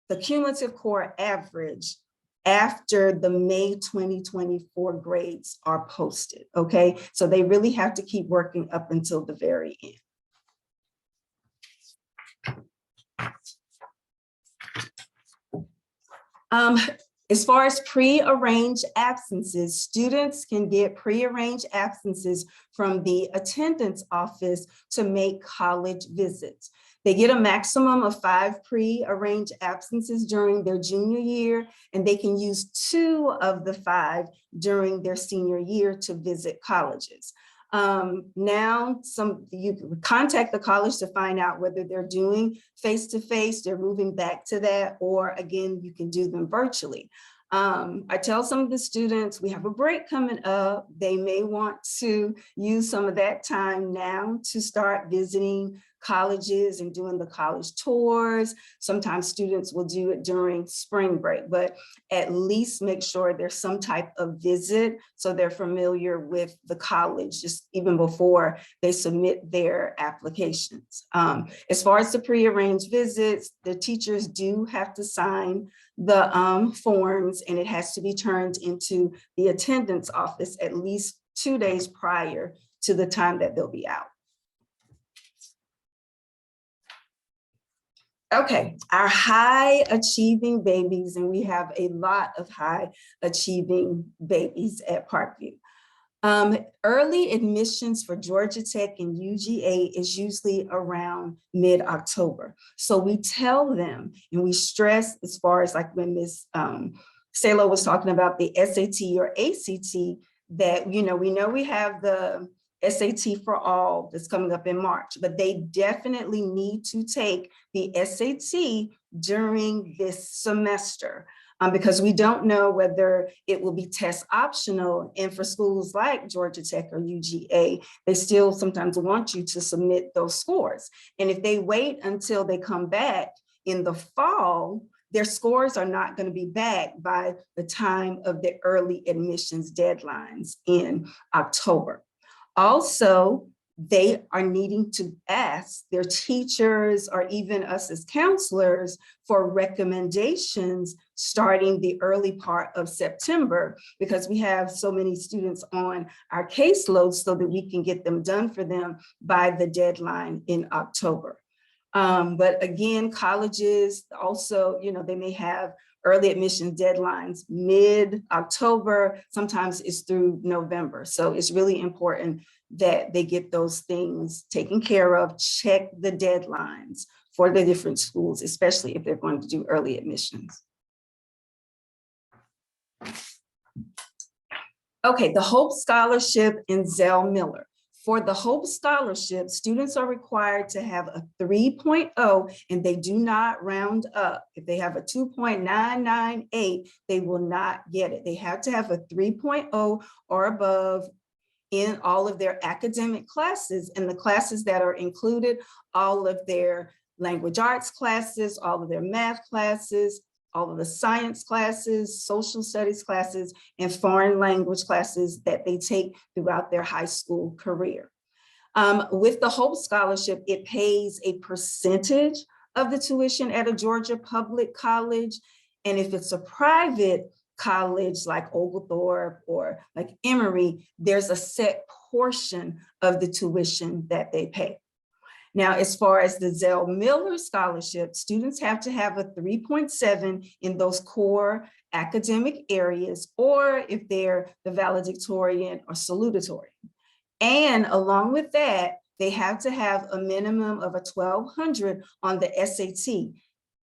the cumulative core average after the May 2024 grades are posted, okay? So they really have to keep working up until the very end. As far as pre-arranged absences, students can get pre-arranged absences from the attendance office to make college visits. They get a maximum of 5 pre-arranged absences during their junior year, and they can use 2 of the 5 during their senior year to visit colleges. Now, you contact the college to find out whether they're doing face-to-face, they're moving back to that, or again, you can do them virtually. I tell some of the students, we have a break coming up. They may want to use some of that time now to start visiting colleges and doing the college tours. Sometimes students will do it during spring break, but at least make sure there's some type of visit so they're familiar with the college just even before they submit their applications. As far as the prearranged visits, the teachers do have to sign the forms, and it has to be turned into the attendance office at least 2 days prior to the time that they'll be out. Okay, our high achieving babies, and we have a lot of high achieving babies at Parkview. Early admissions for Georgia Tech and UGA is usually around mid-October. So we tell them, and we stress, as far as like when Ms. Salo was talking about the SAT or ACT, that, we know we have the SAT for all that's coming up in March, but they definitely need to take the SAT during this semester because we don't know whether it will be test optional. And for schools like Georgia Tech or UGA, they still sometimes want you to submit those scores. And if they wait until they come back in the fall, their scores are not going to be back by the time of the early admissions deadlines in October. Also, they are needing to ask their teachers or even us as counselors for recommendations starting the early part of September, because we have so many students on our caseload so that we can get them done for them by the deadline in October. But again, colleges also, they may have early admission deadlines mid-October, sometimes it's through November. So it's really important that they get those things taken care of, check the deadlines for the different schools, especially if they're going to do early admissions. Okay, the Hope Scholarship in Zell Miller. For the Hope Scholarship, students are required to have a 3.0 and they do not round up. If they have a 2.998, they will not get it. They have to have a 3.0 or above in all of their academic classes, and the classes that are included, all of their language arts classes, all of their math classes, all of the science classes, social studies classes, and foreign language classes that they take throughout their high school career. With the Hope Scholarship, it pays a percentage of the tuition at a Georgia public college. And if it's a private college like Oglethorpe or like Emory, there's a set portion of the tuition that they pay. Now, as far as the Zell Miller Scholarship, students have to have a 3.7 in those core academic areas, or if they're the valedictorian or salutatorian. And along with that, they have to have a minimum of a 1200 on the SAT.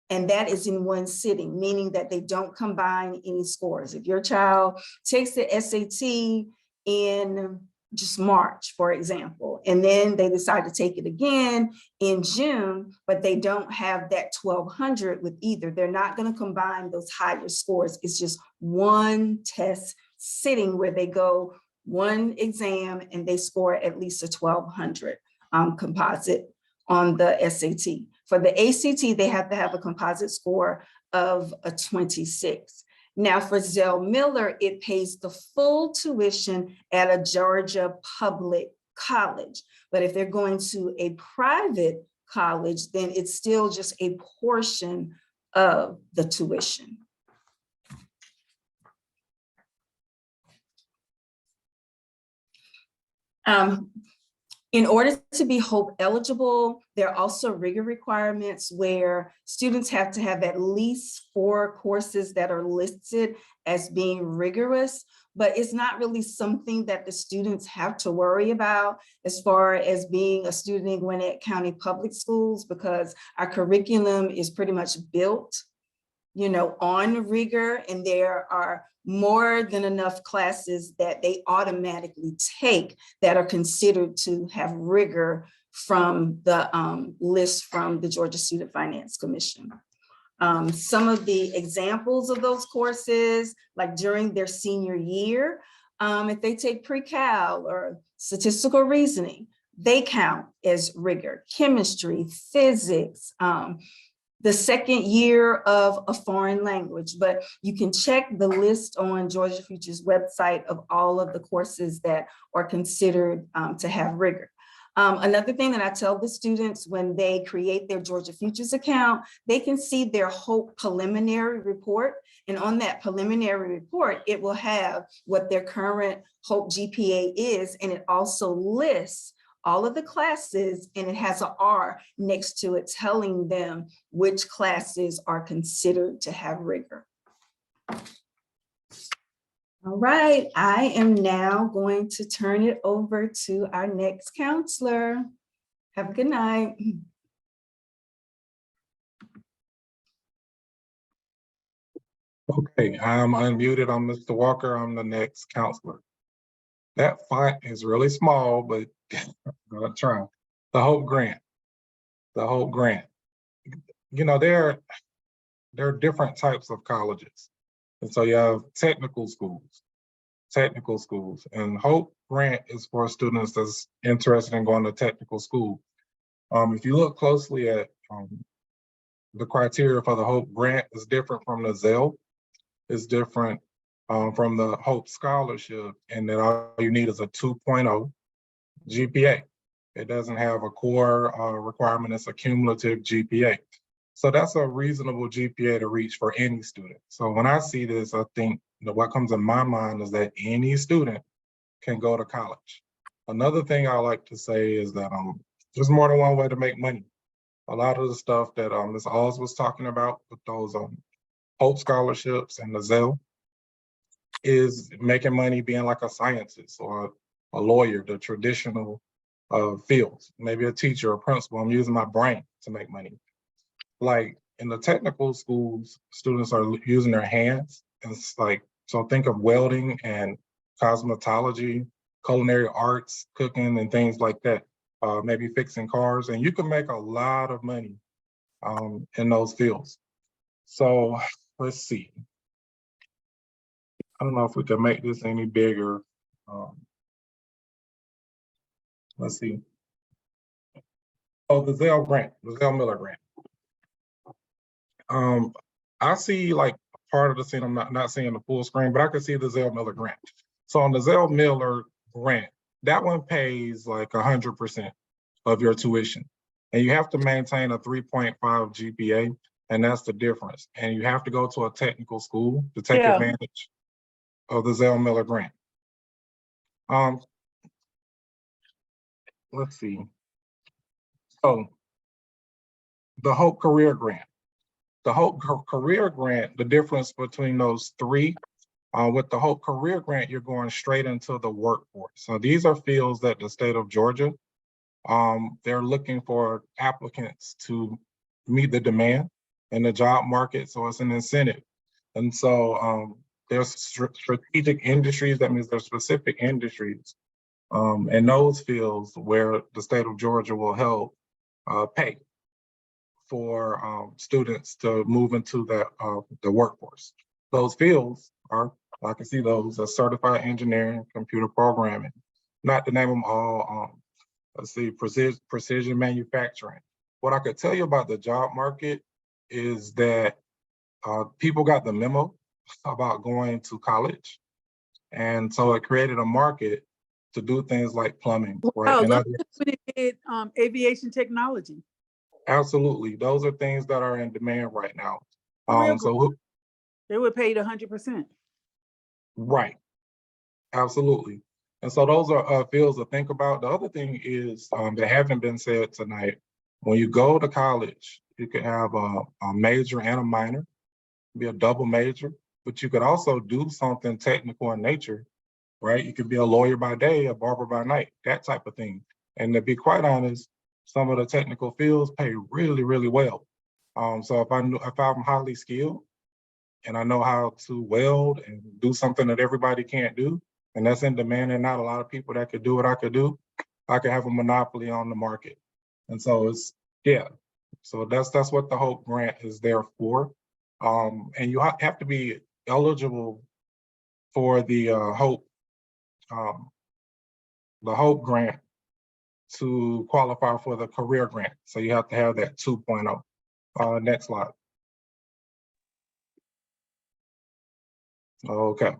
And that is in one sitting, meaning that they don't combine any scores. If your child takes the SAT in just March, for example, and then they decide to take it again in June, but they don't have that 1200 with either, they're not going to combine those higher scores. It's just one test sitting where they go one exam and they score at least a 1200 composite on the SAT. For the ACT, they have to have a composite score of a 26. Now for Zell Miller, it pays the full tuition at a Georgia public college. But if they're going to a private college, then it's still just a portion of the tuition. In order to be Hope eligible, there are also rigor requirements where students have to have at least 4 courses that are listed as being rigorous, but it's not really something that the students have to worry about as far as being a student in Gwinnett County Public Schools, because our curriculum is pretty much built, you know, on rigor, and there are more than enough classes that they automatically take that are considered to have rigor from the list from the Georgia Student Finance Commission. Some of the examples of those courses, like during their senior year, if they take pre-cal or statistical reasoning, they count as rigor. Chemistry, physics, the second year of a foreign language, but you can check the list on Georgia Futures website of all of the courses that are considered to have rigor. Another thing that I tell the students when they create their Georgia Futures account, they can see their Hope preliminary report. And on that preliminary report, it will have what their current Hope GPA is. And it also lists all of the classes, and it has an R next to it telling them which classes are considered to have rigor. All right, I am now going to turn it over to our next counselor. Have a good night. Okay, I'm unmuted. I'm Mr. Walker. I'm the next counselor. That font is really small, but I'm gonna try. The Hope Grant. The Hope Grant. You know, there are different types of colleges. And so you have technical schools, and Hope Grant is for students that's interested in going to technical school. If you look closely at the criteria for the Hope Grant is different from the Zell, it's different from the Hope Scholarship, and then all you need is a 2.0 GPA. It doesn't have a core requirement, it's a cumulative GPA. So that's a reasonable GPA to reach for any student. So when I see this, I think what comes in my mind is that any student can go to college. Another thing I like to say is that there's more than one way to make money. A lot of the stuff that Ms. Alls was talking about with those Hope Scholarships and the Zell is making money being like a scientist or a lawyer, the traditional fields, maybe a teacher or principal. I'm using my brain to make money. Like in the technical schools, students are using their hands. And it's like, so think of welding and cosmetology, culinary arts, cooking and things like that. Maybe fixing cars, and you can make a lot of money in those fields. So let's see. I don't know if we can make this any bigger. Let's see. Oh, the Zell grant, the Zell Miller grant. I see like part of the scene. I'm not seeing the full screen, but I can see the Zell Miller grant. So on the Zell Miller grant, that one pays like 100% of your tuition. And you have to maintain a 3.5 GPA, and that's the difference. And you have to go to a technical school to take advantage of the Zell Miller grant. Let's see. So the Hope Career Grant. The Hope Career Grant, the difference between those three, with the Hope Career Grant, you're going straight into the workforce. So these are fields that the state of Georgia, they're looking for applicants to meet the demand in the job market, so it's an incentive. And so there's strategic industries, that means there's specific industries in those fields where the state of Georgia will help pay for students to move into the workforce. Those fields are, I can see those as certified engineering, computer programming, not to name them all. Let's see, precision manufacturing. What I could tell you about the job market is that people got the memo about going to college. And so it created a market to do things like plumbing, right? Wow, aviation technology. Absolutely. Those are things that are in demand right now. They were paid 100%. Right. Absolutely. And so those are fields to think about. The other thing is that haven't been said tonight. When you go to college, you can have a major and a minor, be a double major, but you could also do something technical in nature, right? You could be a lawyer by day, a barber by night, that type of thing. And to be quite honest, some of the technical fields pay really, really well. So if I'm highly skilled and I know how to weld and do something that everybody can't do, and that's in demand and not a lot of people that could do what I could do, I could have a monopoly on the market. And so it's, yeah. So that's what the Hope Grant is there for. And you have to be eligible for the Hope Grant to qualify for the Career Grant. So you have to have that 2.0. Next slide. Okay.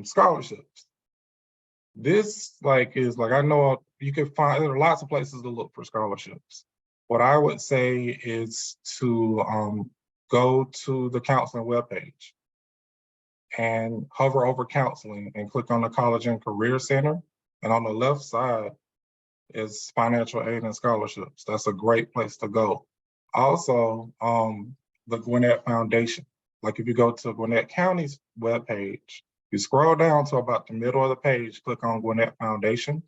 Scholarships. This is I know you can find, there are lots of places to look for scholarships. What I would say is to go to the counseling webpage and hover over counseling and click on the College and Career Center. And on the left side is financial aid and scholarships. That's a great place to go. Also, the Gwinnett Foundation. Like if you go to Gwinnett County's webpage, you scroll down to about the middle of the page, click on Gwinnett Foundation,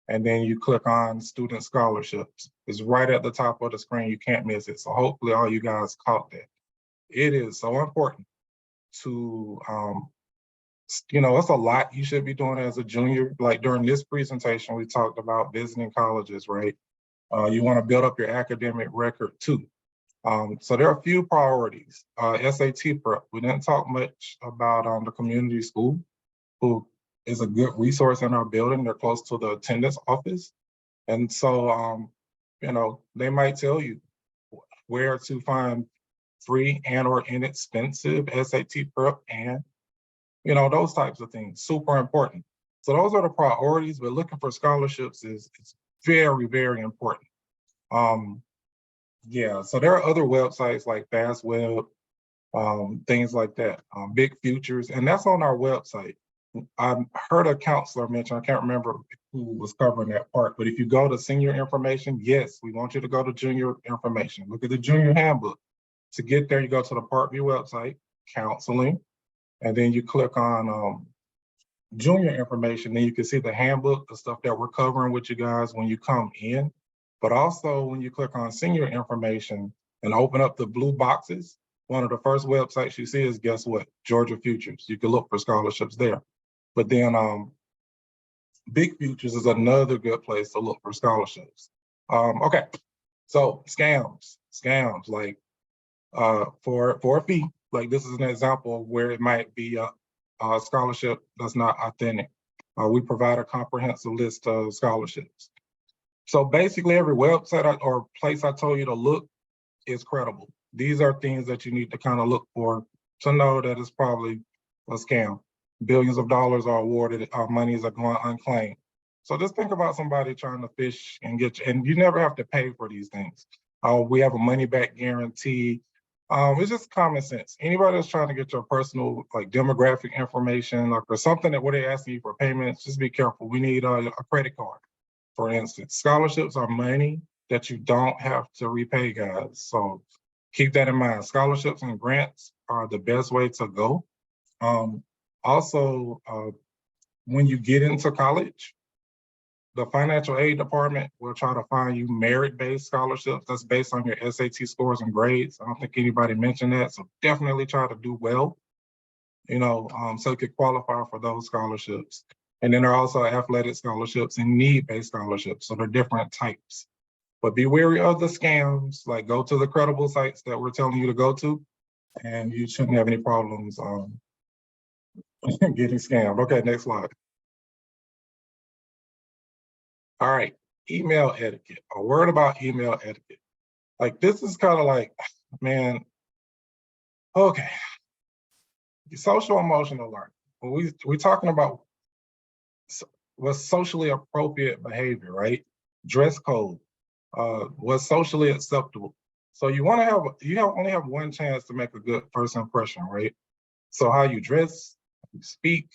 and then you click on Student Scholarships. It's right at the top of the screen, you can't miss it. So hopefully all you guys caught that. It is so important to, it's a lot you should be doing as a junior. Like during this presentation, we talked about visiting colleges, right? You wanna build up your academic record too. So there are a few priorities. SAT prep, we didn't talk much about the community school, who is a good resource in our building. They're close to the attendance office. And so, they might tell you where to find free and or inexpensive SAT prep and, those types of things, super important. So those are the priorities, but looking for scholarships is very, very important. Yeah, so there are other websites like FastWeb, things like that, Big Futures, and that's on our website. I heard a counselor mention, I can't remember who was covering that part, but if you go to senior information, yes, we want you to go to junior information. Look at the junior handbook. To get there, you go to the Parkview website, counseling, and then you click on junior information. Then you can see the handbook, the stuff that we're covering with you guys when you come in. But also when you click on senior information and open up the blue boxes, one of the first websites you see is, guess what? Georgia Futures. You can look for scholarships there. But then Big Futures is another good place to look for scholarships. Okay, so scams, like for a fee, like this is an example of where it might be a scholarship that's not authentic. We provide a comprehensive list of scholarships. So basically every website or place I told you to look is credible. These are things that you need to kind of look for to know that it's probably a scam. Billions of dollars are awarded, monies are going unclaimed. So just think about somebody trying to fish and get you, and you never have to pay for these things. We have a money back guarantee. It's just common sense. Anybody that's trying to get your personal like demographic information or something that where they're asking you for payments, just be careful. We need a credit card, for instance. Scholarships are money that you don't have to repay, guys. So keep that in mind. Scholarships and grants are the best way to go. Also, when you get into college, the financial aid department will try to find you merit-based scholarships that's based on your SAT scores and grades. I don't think anybody mentioned that, so definitely try to do well, so you could qualify for those scholarships. And then there are also athletic scholarships and need-based scholarships, so they're different types. But be wary of the scams, like go to the credible sites that we're telling you to go to, and you shouldn't have any problems getting scammed. Okay, next slide. All right, email etiquette. A word about email etiquette. Like this is kind of like, man, okay. Social emotional learning. When we're talking about what's socially appropriate behavior, right? Dress code, what's socially acceptable. So you want to only have one chance to make a good first impression, right? So how you dress, you speak,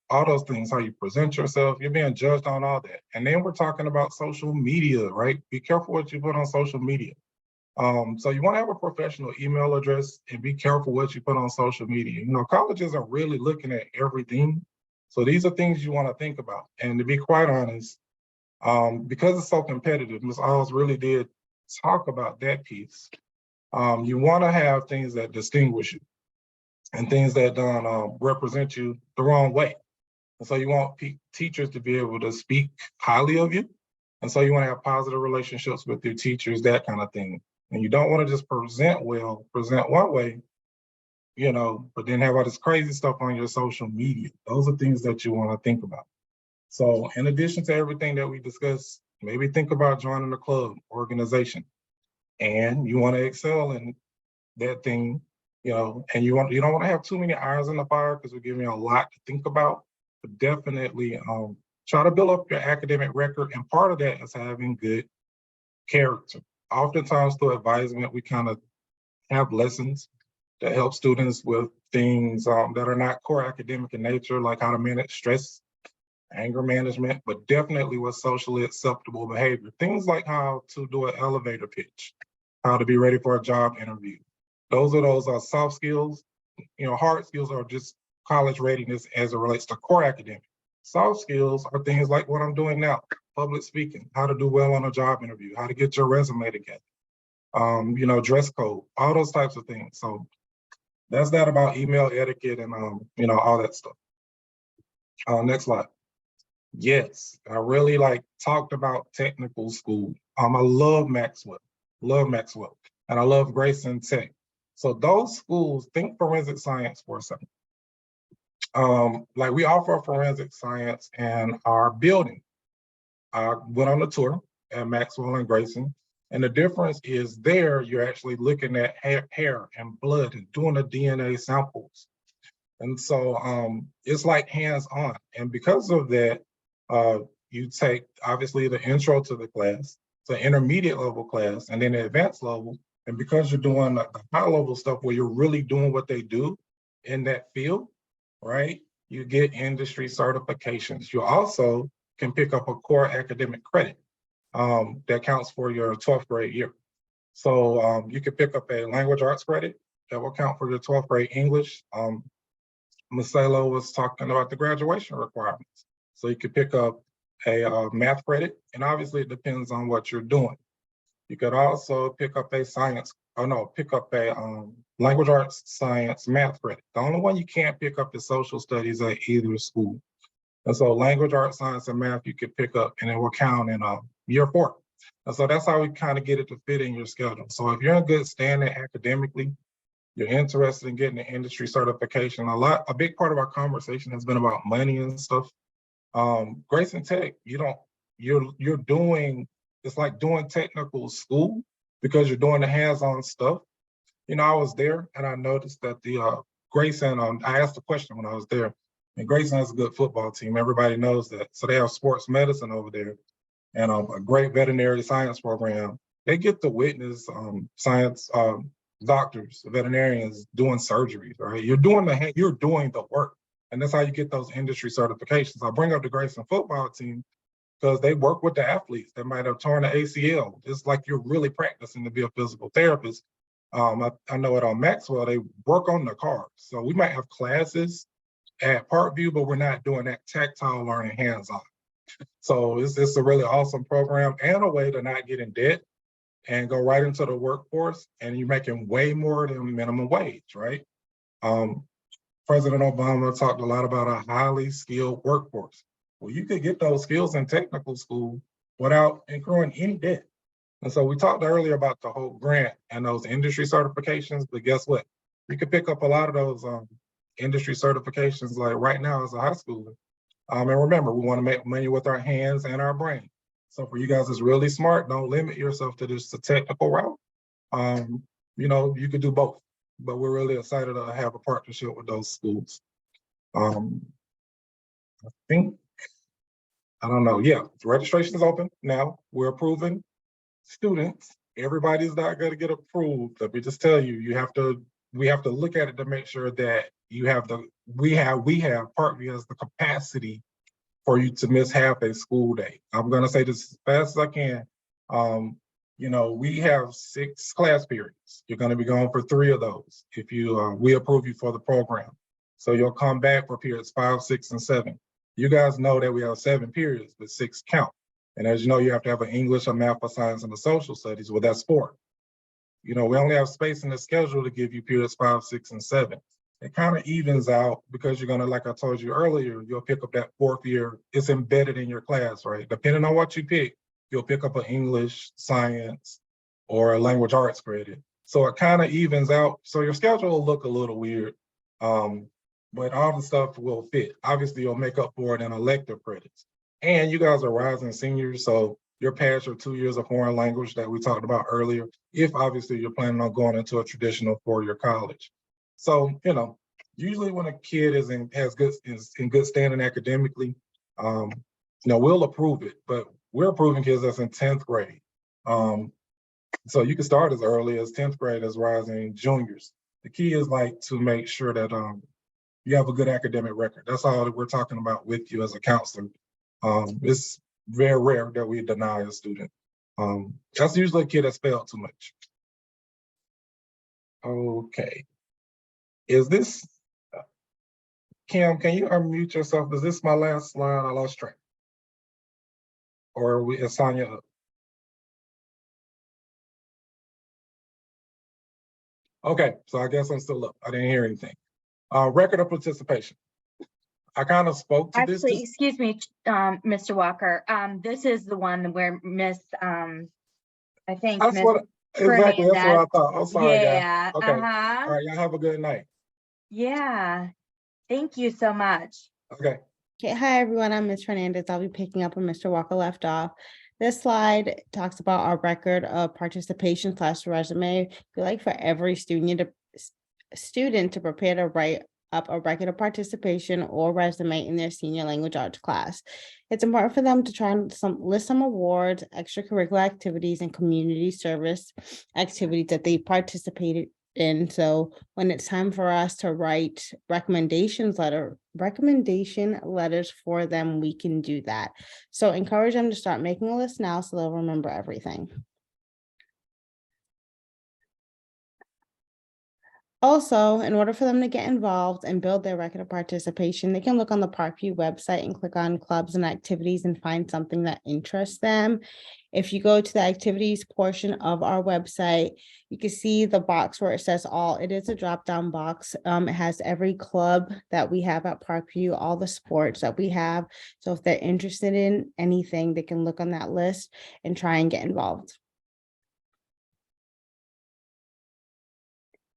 all those things, how you present yourself, you're being judged on all that. And then we're talking about social media, right? Be careful what you put on social media. So you want to have a professional email address and be careful what you put on social media. Colleges are really looking at everything. So these are things you want to think about. And to be quite honest, because it's so competitive, Ms. Alls really did talk about that piece. You want to have things that distinguish you and things that don't represent you the wrong way. And so you want teachers to be able to speak highly of you. And so you want to have positive relationships with your teachers, that kind of thing. And you don't want to just present one way, but then have all this crazy stuff on your social media. Those are things that you want to think about. So in addition to everything that we discussed, maybe think about joining a club, organization, and you want to excel in that thing, and you don't want to have too many irons in the fire because we're giving you a lot to think about. But definitely try to build up your academic record, and part of that is having good character. Oftentimes through advisement, we kind of have lessons that help students with things that are not core academic in nature, like how to manage stress, anger management, but definitely with socially acceptable behavior. Things like how to do an elevator pitch, how to be ready for a job interview. Those are soft skills. Hard skills are just college readiness as it relates to core academic. Soft skills are things like what I'm doing now, public speaking, how to do well on a job interview, how to get your resume together, dress code, all those types of things. So that's that about email etiquette and, all that stuff. Next slide. Yes, I really talked about technical school. I love Maxwell, and I love Grayson Tech. So those schools, think forensic science for a second. We offer forensic science in our building. I went on a tour at Maxwell and Grayson, and the difference is there you're actually looking at hair and blood and doing the DNA samples. And so it's like hands-on. And because of that, you take obviously the intro to the class, the intermediate level class, and then the advanced level. And because you're doing the high level stuff where you're really doing what they do in that field, right? You get industry certifications. You also can pick up a core academic credit that counts for your 12th grade year. So you could pick up a language arts credit that will count for your 12th grade English. Ms. Salo was talking about the graduation requirements. So you could pick up a math credit, and obviously it depends on what you're doing. You could also pick up a pick up a language arts, science, math credit. The only one you can't pick up is social studies at either school. And so language arts, science, and math you could pick up, and it will count in year 4. And so that's how we kind of get it to fit in your schedule. So if you're in good standing academically, you're interested in getting an industry certification, a big part of our conversation has been about money and stuff. Grayson Tech, you're doing, it's like doing technical school because you're doing the hands-on stuff. You know, I was there and I noticed that the Grayson, I asked a question when I was there, and Grayson has a good football team. Everybody knows that. So they have sports medicine over there and a great veterinary science program. They get to witness science doctors, veterinarians doing surgeries, right? You're doing the work. And that's how you get those industry certifications. I bring up the Grayson football team because they work with the athletes that might have torn the ACL. It's like you're really practicing to be a physical therapist. I know it on Maxwell, they work on the cars. So we might have classes at Parkview, but we're not doing that tactile learning hands-on. So it's a really awesome program and a way to not get in debt and go right into the workforce, and you're making way more than minimum wage, right? President Obama talked a lot about a highly skilled workforce. Well, you could get those skills in technical school without incurring any debt. And so we talked earlier about the whole grant and those industry certifications, but guess what? You could pick up a lot of those industry certifications like right now as a high schooler. And remember, we want to make money with our hands and our brain. So for you guys that's really smart, don't limit yourself to just a technical route. You know, you could do both, but we're really excited to have a partnership with those schools. I don't know, yeah, registration is open now. We're approving students. Everybody's not gonna get approved. Let me just tell you, we have to look at it to make sure that we have Parkview has the capacity for you to miss half a school day. I'm gonna say this as fast as I can. You know, we have 6 class periods. You're gonna be gone for 3 of those if we approve you for the program. So you'll come back for periods 5, 6, and 7. You guys know that we have 7 periods, but 6 count. And as you know, you have to have an English, a math, a science, and a social studies. Well, that's 4. You know, we only have space in the schedule to give you periods 5, 6, and 7. It kind of evens out because you're gonna, like I told you earlier, you'll pick up that 4th year. It's embedded in your class, right? Depending on what you pick, you'll pick up an English, science, or a language arts credit. So it kind of evens out. So your schedule will look a little weird, but all the stuff will fit. Obviously, you'll make up for it in elective credits. And you guys are rising seniors, so you're past your 2 years of foreign language that we talked about earlier, if obviously you're planning on going into a traditional 4-year college. So, you know, usually when a kid is in good standing academically, you know, we'll approve it, but we're approving kids that's in 10th grade. So you can start as early as 10th grade as rising juniors. The key is like to make sure that you have a good academic record. That's all that we're talking about with you as a counselor. It's very rare that we deny a student. That's usually a kid that's failed too much. Okay. Is this, Kim, can you unmute yourself? Is this my last slide? I lost track. Or is Sonia up? Okay, so I guess I'm still up. I didn't hear anything. Record of participation. I kind of spoke to this. Actually, excuse me, Mr. Walker. This is the one where Miss, I think. That's Miss what, exactly, that's what I thought. I'm sorry, guys. Yeah, Okay. All right, y'all have a good night. Yeah, thank you so much. Okay. Okay, hi everyone, I'm Ms. Fernandez. I'll be picking up where Mr. Walker left off. This slide talks about our record of participation / resume. We like for every student to prepare to write up a record of participation or resume in their senior language arts class. It's important for them to try and list some awards, extracurricular activities, and community service activities that they participated in. So when it's time for us to write recommendation letters for them, we can do that. So encourage them to start making a list now so they'll remember everything. Also, in order for them to get involved and build their record of participation, they can look on the Parkview website and click on clubs and activities and find something that interests them. If you go to the activities portion of our website, you can see the box where it says all. It is a drop-down box. It has every club that we have at Parkview, all the sports that we have. So if they're interested in anything, they can look on that list and try and get involved.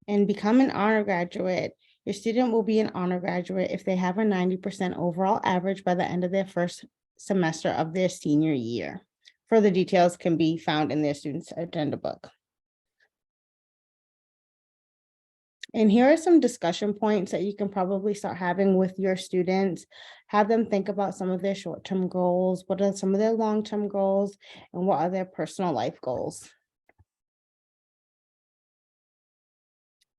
And become an honor graduate. Your student will be an honor graduate if they have a 90% overall average by the end of their first semester of their senior year. Further details can be found in their student's agenda book. And here are some discussion points that you can probably start having with your students. Have them think about some of their short-term goals, what are some of their long-term goals, and what are their personal life goals.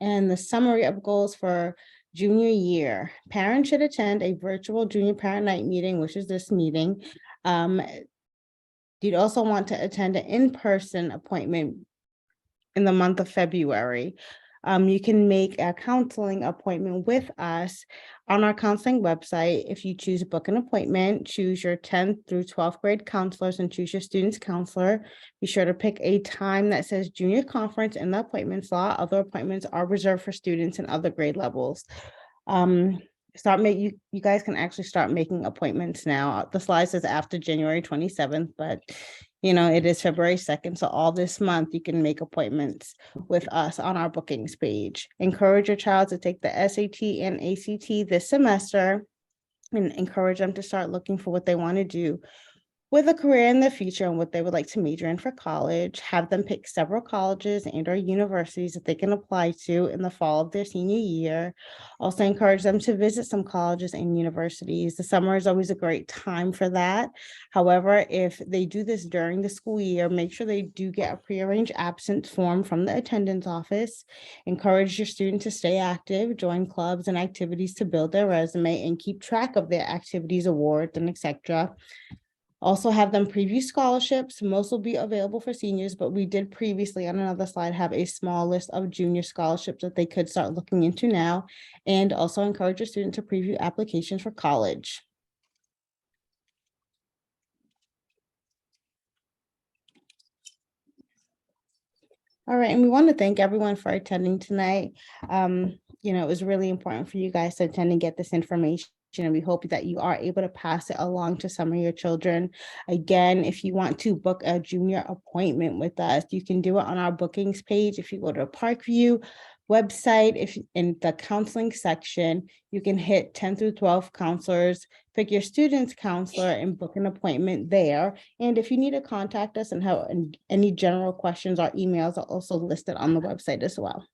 And the summary of goals for junior year. Parents should attend a virtual junior parent night meeting, which is this meeting. You'd also want to attend an in-person appointment in the month of February. You can make a counseling appointment with us on our counseling website. If you choose to book an appointment, choose your 10th through 12th grade counselors and choose your student's counselor. Be sure to pick a time that says junior conference in the appointment slot. Other appointments are reserved for students in other grade levels. You guys can actually start making appointments now. The slide says after January 27th, but it is February 2nd. So all this month you can make appointments with us on our bookings page. Encourage your child to take the SAT and ACT this semester and encourage them to start looking for what they want to do with a career in the future and what they would like to major in for college. Have them pick several colleges and or universities that they can apply to in the fall of their senior year. Also encourage them to visit some colleges and universities. The summer is always a great time for that. However, if they do this during the school year, make sure they do get a prearranged absence form from the attendance office. Encourage your student to stay active, join clubs and activities to build their resume and keep track of their activities, awards, and etc. Also have them preview scholarships. Most will be available for seniors, but we did previously on another slide have a small list of junior scholarships that they could start looking into now, and also encourage your student to preview applications for college. All right, and we want to thank everyone for attending tonight. It was really important for you guys to attend and get this information. And we hope that you are able to pass it along to some of your children. Again, if you want to book a junior appointment with us, you can do it on our bookings page. If you go to Parkview website, if in the counseling section, you can hit 10 through 12 counselors, pick your student's counselor and book an appointment there. And if you need to contact us and have any general questions, our emails are also listed on the website as well.